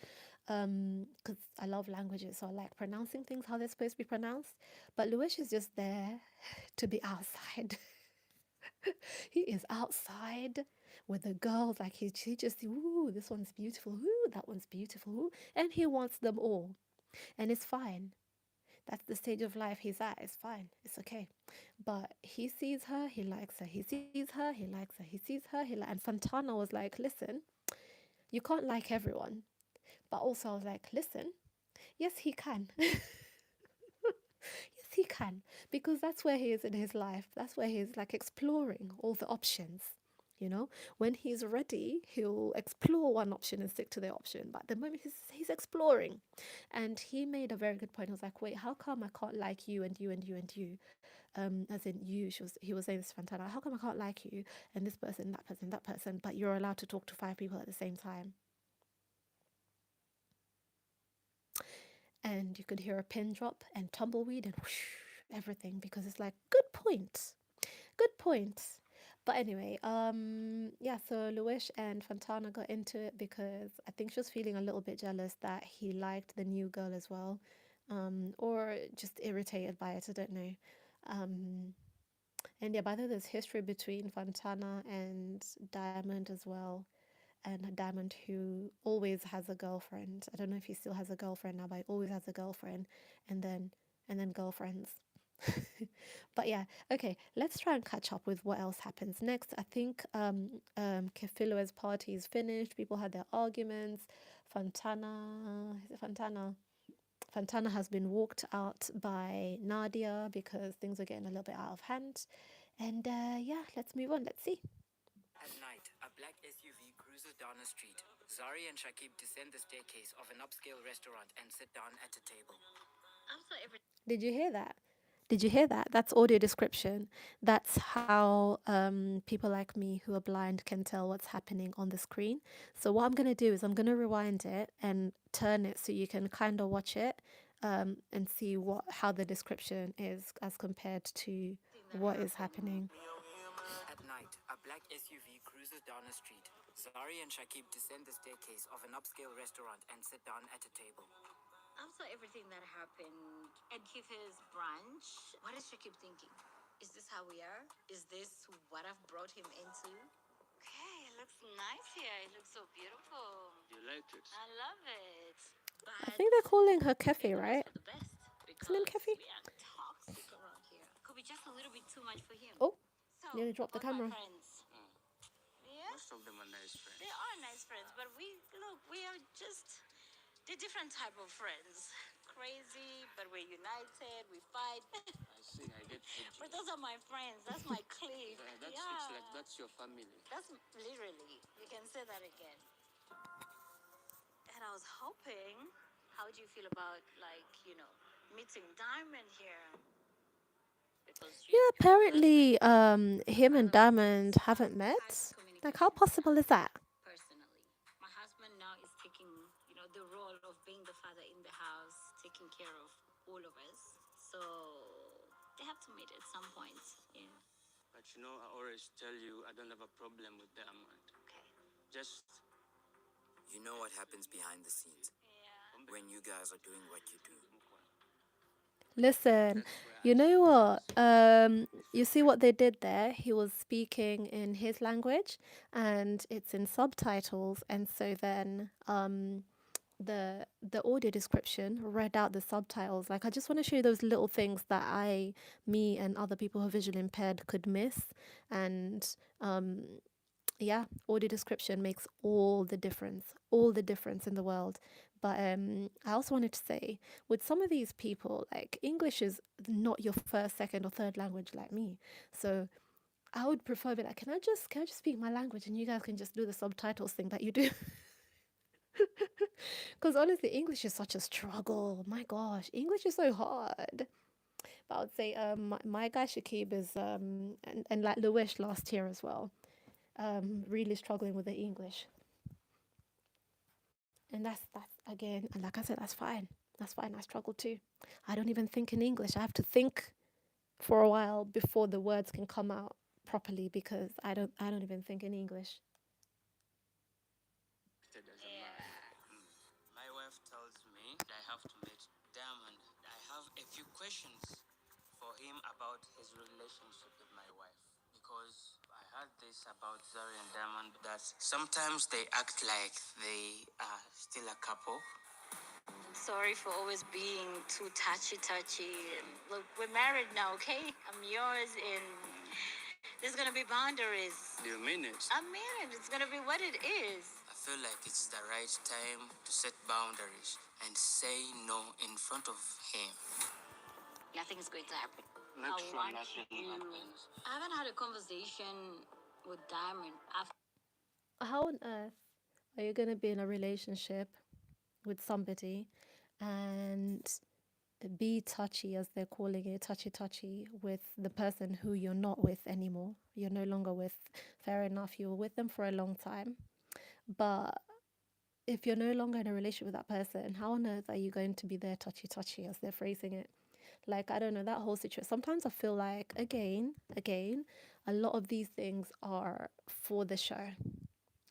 A: Because I love languages, so I like pronouncing things how they're supposed to be pronounced. But Luish is just there to be outside. He is outside with the girls. Like he just, ooh, this one's beautiful. Ooh, that one's beautiful. Ooh. And he wants them all. And it's fine. That's the stage of life he's at. It's fine. It's okay. But he sees her, he likes her. He sees her, he likes her. He sees her, and Fantana was like, listen, you can't like everyone. But also I was like, listen, yes, he can. Yes, he can. Because that's where he is in his life. That's where he's like exploring all the options. You know, when he's ready, he'll explore one option and stick to the option. But at the moment, he's exploring. And he made a very good point. I was like, wait, how come I can't like you and you and you and you? As in you, he was saying this to Fantana, how come I can't like you and this person, that person, but you're allowed to talk to five people at the same time? And you could hear a pin drop and tumbleweed and whoosh, everything because it's like good point, good point. But anyway, yeah, so Luish and Fantana got into it because I think she was feeling a little bit jealous that he liked the new girl as well, or just irritated by it. I don't know. Um, and yeah, by the way, there's history between Fantana and Diamond as well, and Diamond who always has a girlfriend. I don't know if he still has a girlfriend now, but he always has a girlfriend, and then girlfriends. But yeah, okay, let's try and catch up with what else happens next. I think Kefilo's party is finished. People had their arguments. Fantana, is it Fantana? Fantana has been walked out by Nadia because things are getting a little bit out of hand. And yeah, let's move on. Let's see.
C: At night, a black SUV cruises down a street. Zari and Shakib descend the staircase of an upscale restaurant and sit down at a table.
A: Did you hear that? Did you hear that? That's audio description. That's how people like me who are blind can tell what's happening on the screen. So what I'm going to do is I'm going to rewind it and turn it so you can kind of watch it and see what how the description is as compared to what is happening.
C: At night, a black SUV cruises down a street. Zari and Shakib descend the staircase of an upscale restaurant and sit down at a table.
B: After everything that happened at Kife's brunch, what is Shakib thinking? Is this how we are? Is this what I've brought him into? Okay, it looks nice here. It looks so beautiful.
C: You like it?
B: I love it.
A: I
B: But
A: think they're calling her
B: maybe
A: Kefi,
B: that's
A: right?
B: for the best
A: Is her name
B: because
A: Kefi?
B: we are toxic around here. Could be just a little bit too much for him.
A: Oh,
B: So,
A: nearly dropped the
B: about my
A: camera.
B: friends. Yeah,
C: Most of them are nice friends.
B: they are nice friends, but we are just the different type of friends. Crazy, but we're united. We fight.
C: I see, I get you.
B: But those are my friends. That's my clique.
C: It's
B: Yeah.
C: like that's your family.
B: That's literally. You can say that again. And I was hoping, how do you feel about like meeting Diamond here? Because
A: Yeah,
B: your
A: apparently
B: husband,
A: him
B: I
A: and
B: don't know,
A: Diamond
B: there's
A: haven't
B: tight
A: met. Like, how
B: communication
A: possible is that?
B: personally. My husband now is taking, the role of being the father in the house, taking care of all of us. So they have to meet at some point. Yeah.
C: But I always tell you I don't have a problem with Diamond.
B: Okay.
C: Just you know what happens behind the scenes
B: Yeah.
C: when you guys are doing what you do.
A: Listen,
C: That's where
A: you
C: I
A: know
C: see
A: what?
C: myself.
A: You see what they did there? He was speaking in his language and it's in subtitles. And so then the audio description read out the subtitles. Like, I just want to show you those little things that me and other people who are visually impaired could miss. And yeah, audio description makes all the difference in the world. But I also wanted to say, with some of these people, like, English is not your first, second, or third language like me. So I would prefer be like, can I just speak my language and you guys can just do the subtitles thing that you do? Because honestly, English is such a struggle. My gosh, English is so hard. But I would say my guy Shakib is and like Luish last year as well. Really struggling with the English. And that's again, and like I said, that's fine. That's fine. I struggle too. I don't even think in English. I have to think for a while before the words can come out properly because I don't even think in English.
C: My wife tells me I have to meet Diamond. I have a few questions for him about his relationship with my wife because I heard this about Zari and Diamond that sometimes they act like they are still a couple.
B: Sorry for always being too touchy. Look, we're married now, okay? I'm yours, and there's gonna be boundaries.
C: Do you mean it?
B: I mean it. It's gonna be what it is.
C: I feel like it's the right time to set boundaries and say no in front of him.
B: Nothing is going to happen.
C: Make
B: I
C: sure
B: want
C: nothing
B: you.
C: happens.
B: I haven't had a conversation with Diamond after.
A: How on earth are you gonna be in a relationship with somebody and be touchy, as they're calling it, touchy with the person who you're not with anymore? You're no longer with. Fair enough, you were with them for a long time, but if you're no longer in a relationship with that person, how on earth are you going to be there touchy, as they're phrasing it? Like, I don't know, that whole situation. Sometimes I feel like, again, a lot of these things are for the show.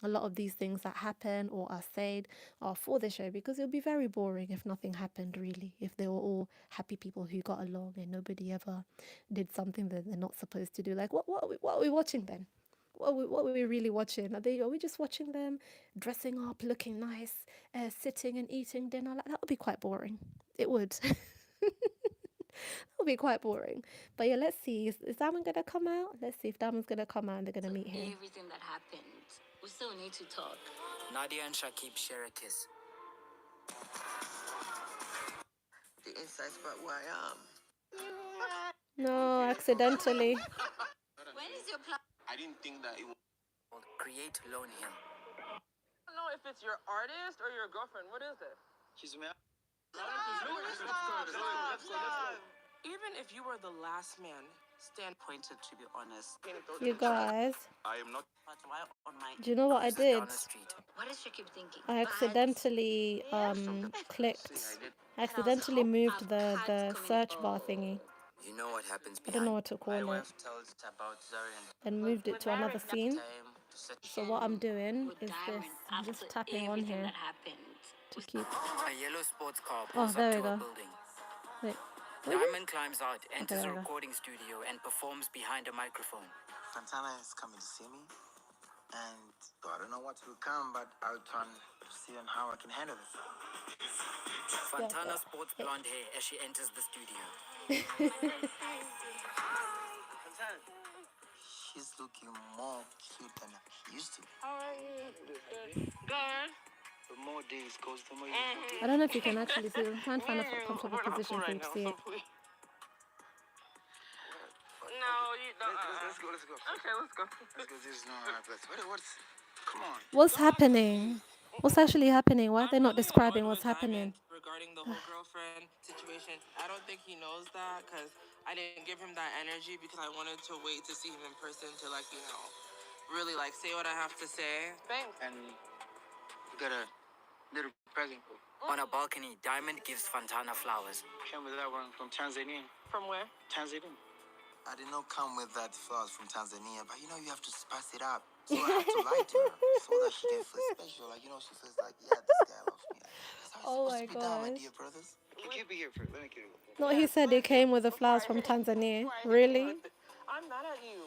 A: A lot of these things that happen or are said are for the show because it would be very boring if nothing happened, really. If they were all happy people who got along and nobody ever did something that they're not supposed to do. Like, what are we watching then? What are we really watching? Are we just watching them dressing up, looking nice, sitting and eating dinner? Like, that would be quite boring. It would. That'll be quite boring. But yeah, let's see. Is Diamond gonna come out? Let's see if Diamond's gonna come out and they're gonna meet him.
B: Everything that happened, we still need to talk.
C: Nadia and Shakib share a kiss. The insights about who I am.
A: No, accidentally.
B: When is your plan?
C: I didn't think that it would create alone him.
D: I don't know if it's your artist or your girlfriend. What is it?
C: She's my.
D: Even if you were the last man, stand
C: Pointed to be honest.
A: You guys,
C: I am not.
B: But why on my?
A: do you know what I did?
C: Down the street.
B: What is Shakib thinking?
A: I accidentally clicked. I accidentally moved the search bar thingy.
C: You know what happens
A: I
C: behind.
A: don't know what to call
C: My
A: it.
C: wife tells about Zarian.
A: And moved it to another scene.
C: Time to set
A: So what I'm doing
B: With
A: is this.
B: Diamond,
A: I'm just
B: after
A: tapping on
B: everything
A: here
B: that happened.
A: to keep.
C: a yellow sports car
A: Oh,
C: pulls
A: there
C: up
A: we
C: to a
A: go.
C: building.
A: Wait.
C: Diamond climbs out, enters
A: there
C: a
A: we go.
C: recording studio, and performs behind a microphone. Fantana is coming to see me, and I don't know what will come, but I'll try to see on how I can handle this. Fantana sports blonde hair as she enters the studio. Fantana, she's looking more cute than she used to.
D: How are you? Good.
C: The more days goes, the more you.
A: I don't know if you can actually see. I'm trying to find a comfortable position for you to see it.
D: No, you don't.
C: Let's go.
D: Okay, let's go.
C: Let's go. There's no other place. What's? Come on.
A: What's happening? What's actually happening? Why are they not describing what's happening?
D: Regarding the whole girlfriend situation, I don't think he knows that because I didn't give him that energy because I wanted to wait to see him in person to really say what I have to say. Thanks.
C: And you got a little present. On a balcony, Diamond gives Fantana flowers. Came with that one from Tanzania.
D: From where?
C: Tanzania. I did not come with that flowers from Tanzania, but you have to spice it up. So I have to lie to her so that she can feel special. She feels like, yeah, this guy loves me. That's how
A: Oh
C: it's supposed to be
A: my
C: done, my
A: gosh.
C: dear brothers. Keep it here for let me keep it.
A: No, he said he came with the flowers from Tanzania. Really?
D: I'm mad at you.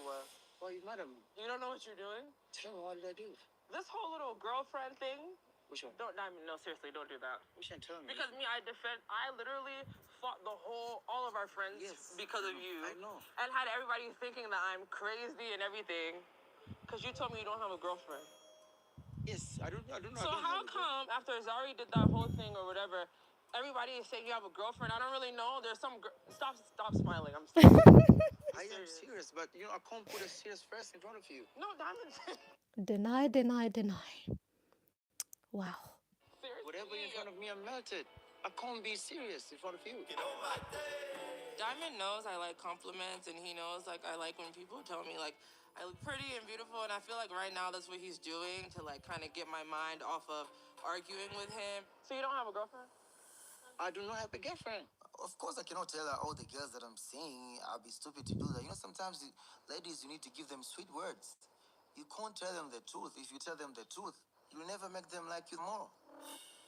C: Why you mad at me?
D: You don't know what you're doing?
C: Tell me, what did I do?
D: This whole little girlfriend thing.
C: Which one?
D: Don't, Diamond, no, seriously, don't do that.
C: Which one? Tell me.
D: Because I literally fought all of our friends because of you.
C: I know.
D: And had everybody thinking that I'm crazy and everything. Because you told me you don't have a girlfriend.
C: Yes, I don't know.
D: So how come after Zari did that whole thing or whatever, everybody is saying you have a girlfriend? I don't really know. There's some stop smiling. I'm serious.
C: I am serious, but I can't put a serious face in front of you.
D: No, Diamond.
A: Deny, deny, deny. Wow.
D: Seriously.
C: Whatever in front of me, I'm melted. I can't be serious in front of you.
D: Diamond knows I like compliments, and he knows I like when people tell me I look pretty and beautiful, and I feel like right now that's what he's doing to kind of get my mind off of arguing with him. So you don't have a girlfriend?
C: I do not have a girlfriend. Of course, I cannot tell her all the girls that I'm seeing. I'll be stupid to do that. Sometimes ladies, you need to give them sweet words. You can't tell them the truth. If you tell them the truth, you'll never make them like you more.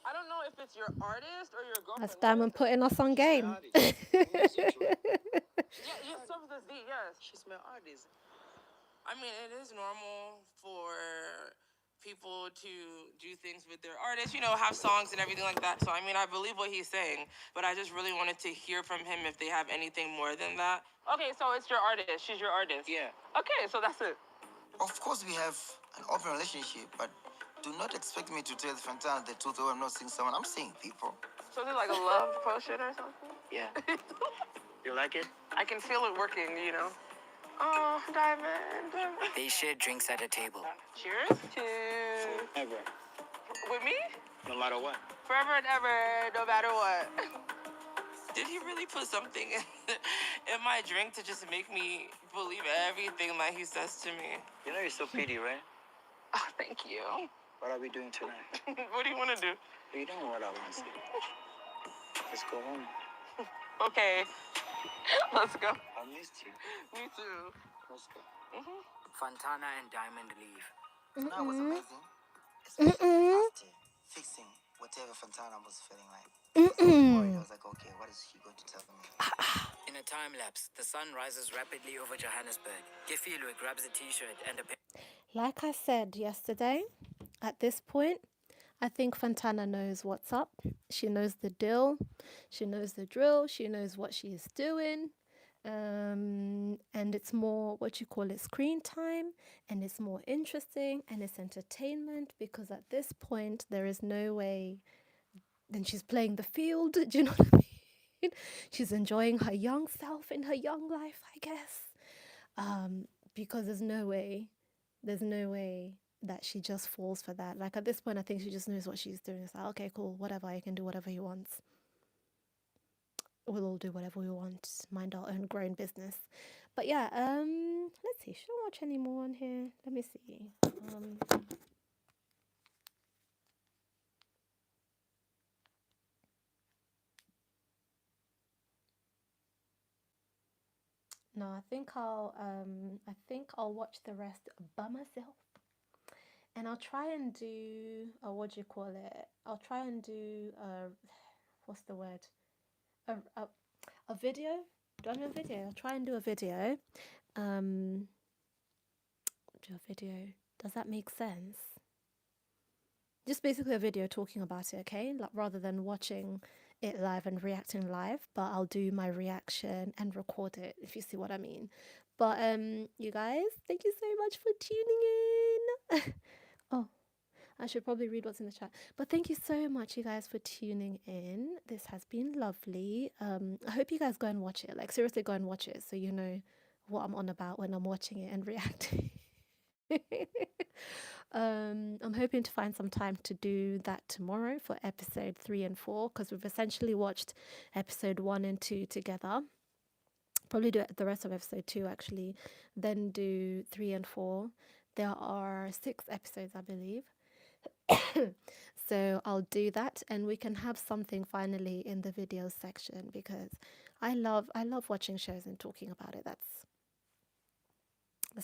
D: I don't know if it's your artist or your girlfriend.
A: That's Diamond putting us on game.
D: Yeah, yes, some of the Z, yes.
C: She's my artist.
D: I mean, it is normal for people to do things with their artists, have songs and everything like that. So, I believe what he's saying, but I just really wanted to hear from him if they have anything more than that. Okay, so it's your artist. She's your artist.
C: Yeah.
D: Okay, so that's it.
C: Of course, we have an open relationship, but do not expect me to tell Fantana the truth or I'm not seeing someone. I'm seeing people.
D: So is it like a love potion or something?
C: Yeah. You like it?
D: I can feel it working, Oh, Diamond.
C: They share drinks at a table.
D: Cheers to...
C: Ever.
D: With me?
C: No matter what.
D: Forever and ever, no matter what. Did he really put something in my drink to just make me believe everything that he says to me?
C: You're so pretty, right?
D: Oh, thank you.
C: What are we doing tonight?
D: What do you want to do?
C: You know what I want to see. Let's go home.
D: Okay. Let's go.
C: I missed you.
D: Me too.
C: Let's go. Fantana and Diamond leave.
A: Mm-mm.
C: That was amazing. Especially after fixing whatever Fantana was feeling like. I was like, okay, what is she going to tell me? In a time lapse, the sun rises rapidly over Johannesburg. Gefilwe grabs a t-shirt and a
A: Like I said yesterday, at this point, I think Fontana knows what's up. She knows the deal. She knows the drill. She knows what she is doing. And it's more, what you call it, screen time, and it's more interesting and it's entertainment, because at this point there is no way. Then she's playing the field. Do you know what I mean? She's enjoying her young self in her young life, I guess. Because there's no way that she just falls for that. Like at this point, I think she just knows what she's doing. It's like, okay, cool, whatever, you can do whatever you want. We'll all do whatever we want, mind our own grown business. But yeah, let's see. Should I watch any more on here? Let me see. No, I think I'll watch the rest by myself. And I'll try and do what do you call it? I'll try and do what's the word? A, a, a video. Do I do a video? I'll try and do a video. Um, do a video. Does that make sense? Just basically a video talking about it, okay? Like rather than watching it live and reacting live, but I'll do my reaction and record it if you see what I mean. But you guys, thank you so much for tuning in. Oh, I should probably read what's in the chat. But thank you so much, you guys, for tuning in. This has been lovely. I hope you guys go and watch it. Like, seriously, go and watch it so you know what I'm on about when I'm watching it and reacting. I'm hoping to find some time to do that tomorrow for episode 3 and 4, because we've essentially watched episode 1 and 2 together. Probably do the rest of episode 2 actually, then do 3 and 4. There are 6 episodes, I believe. So I'll do that, and we can have something finally in the video section, because I love watching shows and talking about it. That's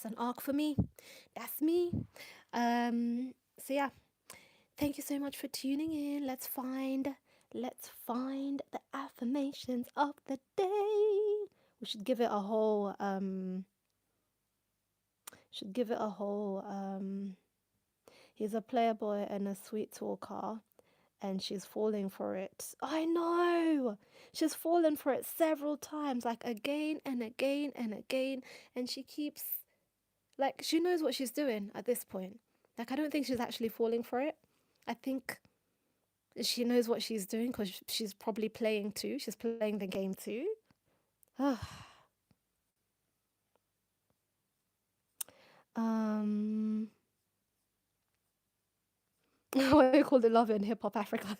A: an arc for me. That's me. So yeah, thank you so much for tuning in. Let's find the affirmations of the day. We should give it a whole he's a playboy and a sweet talker, and she's falling for it. I know. She's fallen for it several times, like again and again and again, and she keeps, like, she knows what she's doing at this point. Like, I don't think she's actually falling for it. I think she knows what she's doing because she's probably playing too. She's playing the game too. What we call it, love in hip hop Africa.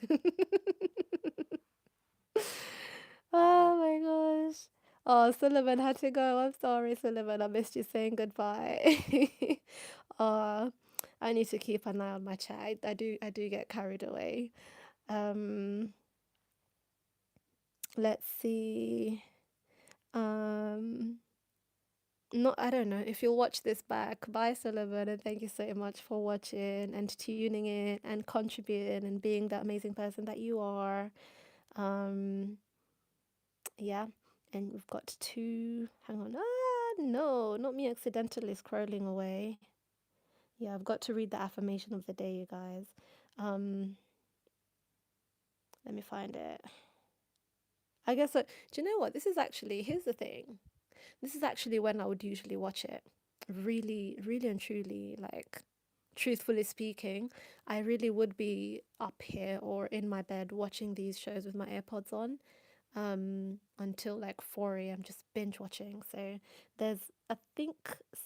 A: Oh my gosh. Oh, Sullivan had to go. I'm sorry, Sullivan. I missed you saying goodbye. uh, I need to keep an eye on my chat. I do get carried away. Let's see. No, I don't know if you'll watch this back. Bye, Sullivan, and thank you so much for watching and tuning in and contributing and being the amazing person that you are. Yeah, and we've got 2. Hang on. No, not me accidentally scrolling away. Yeah, I've got to read the affirmation of the day, you guys. Let me find it. I guess, do you know what? Here's the thing. This is actually when I would usually watch it. Really, really and truly, like, truthfully speaking, I really would be up here or in my bed watching these shows with my AirPods on until like 4 a.m. just binge watching. So there's, I think,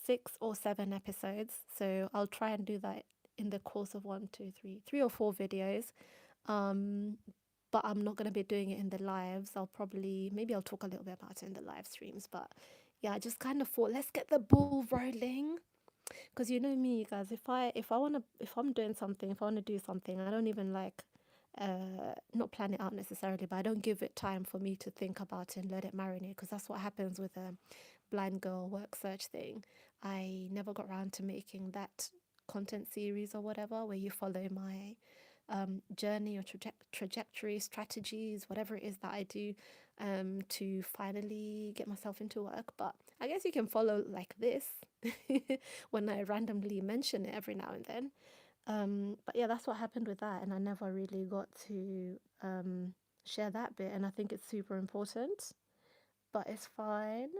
A: 6 or 7 episodes. So I'll try and do that in the course of 3 or 4 videos. But I'm not going to be doing it in the lives. Maybe I'll talk a little bit about it in the live streams. But yeah, I just kind of thought, let's get the ball rolling. Because you know me, you guys, if I'm doing something, if I want to do something, I don't even like, not plan it out necessarily, but I don't give it time for me to think about it and let it marinate, because that's what happens with a blind girl work search thing. I never got around to making that content series or whatever, where you follow my journey or trajectory, strategies, whatever it is that I do to finally get myself into work. But I guess you can follow like this when I randomly mention it every now and then. But yeah, that's what happened with that, and I never really got to share that bit, and I think it's super important, but it's fine.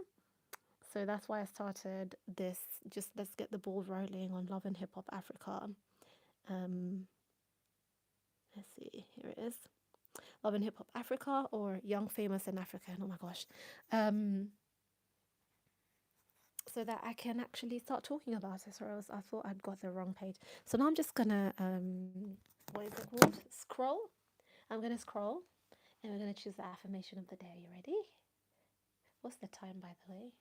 A: So that's why I started this. Just let's get the ball rolling on Love and Hip Hop Africa. Um, let's see, here it is. Love and Hip Hop Africa, or Young Famous in Africa. Oh my gosh. Um, so that I can actually start talking about it, or else I thought I'd got the wrong page. So now I'm just gonna what is it called? Scroll. I'm gonna scroll, and we're gonna choose the affirmation of the day. Are you ready? What's the time, by the way?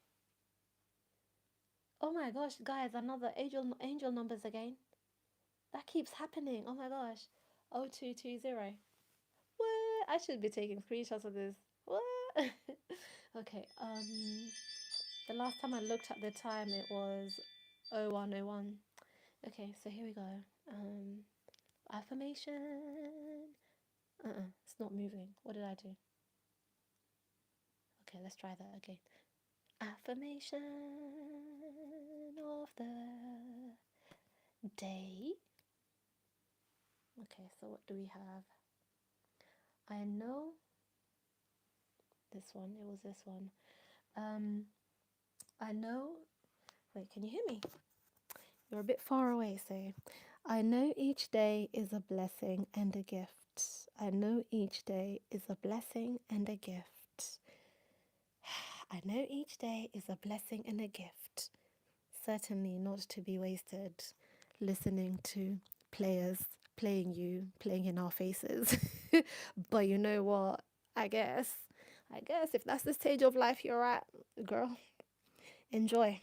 A: Oh my gosh, guys! Another angel numbers again. That keeps happening. Oh my gosh. 0220. What? I should be taking screenshots of this. What? Okay. The last time I looked at the time, it was 0101. Okay, so here we go. Affirmation. It's not moving. What did I do? Okay, let's try that again. Affirmation of the day. Okay, so what do we have? I know this one. It was this one. I know. Wait, can you hear me? You're a bit far away, so I know each day is a blessing and a gift. I know each day is a blessing and a gift. I know each day is a blessing and a gift. Certainly not to be wasted listening to players playing in our faces. But you know what? I guess if that's the stage of life you're at, girl, enjoy.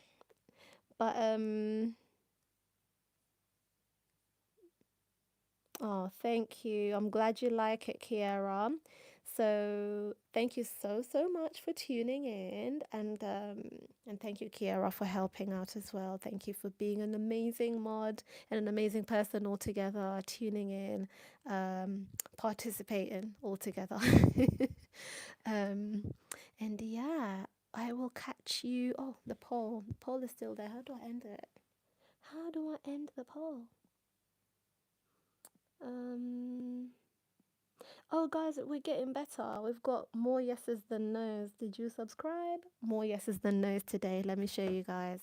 A: But oh, thank you. I'm glad you like it, Kiara. So thank you so much for tuning in, and thank you, Kiara, for helping out as well. Thank you for being an amazing mod and an amazing person altogether, tuning in, participating altogether. um, and yeah, I will catch you. Oh, the poll. The poll is still there. How do I end it? How do I end the poll? Um. Oh, guys, we're getting better. We've got more yeses than nos. Did you subscribe? More yeses than nos today. Let me show you guys.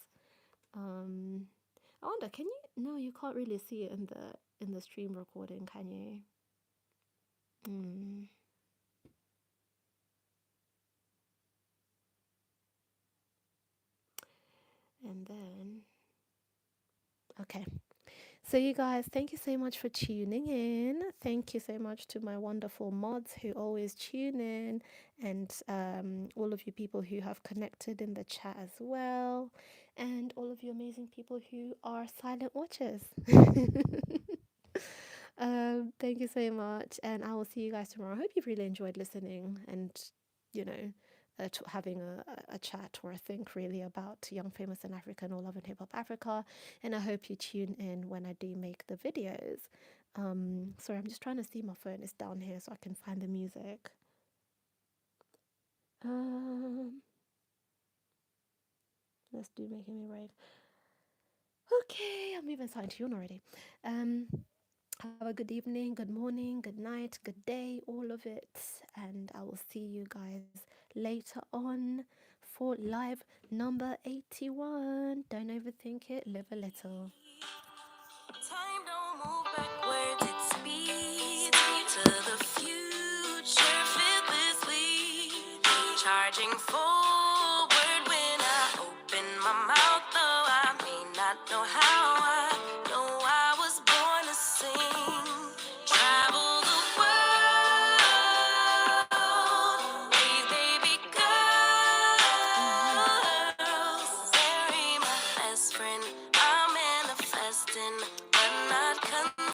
A: Um, I wonder, can you? No, you can't really see it in the stream recording, can you? Hmm. And then, okay. So, you guys, thank you so much for tuning in. Thank you so much to my wonderful mods who always tune in, and all of you people who have connected in the chat as well, and all of you amazing people who are silent watchers. Thank you so much, and I will see you guys tomorrow. I hope you've really enjoyed listening and, you know, having a chat or a think really about Young Famous in Africa and All Love and Hip Hop Africa. And I hope you tune in when I do make the videos. Sorry, I'm just trying to see my phone. It's down here so I can find the music. Let's do Making Me Brave. Okay, I'm even starting to yawn already. Have a good evening, good morning, good night, good day, all of it. And I will see you guys later on for live number 81. Don't overthink it, live a little. Time don't move backwards, it speeds to the future, fearlessly. Charging forward when I open my mouth, though I may not know how. I know I was born to sing. Travel the world, raise baby girls. Bury my best friend, I'm manifesting, but not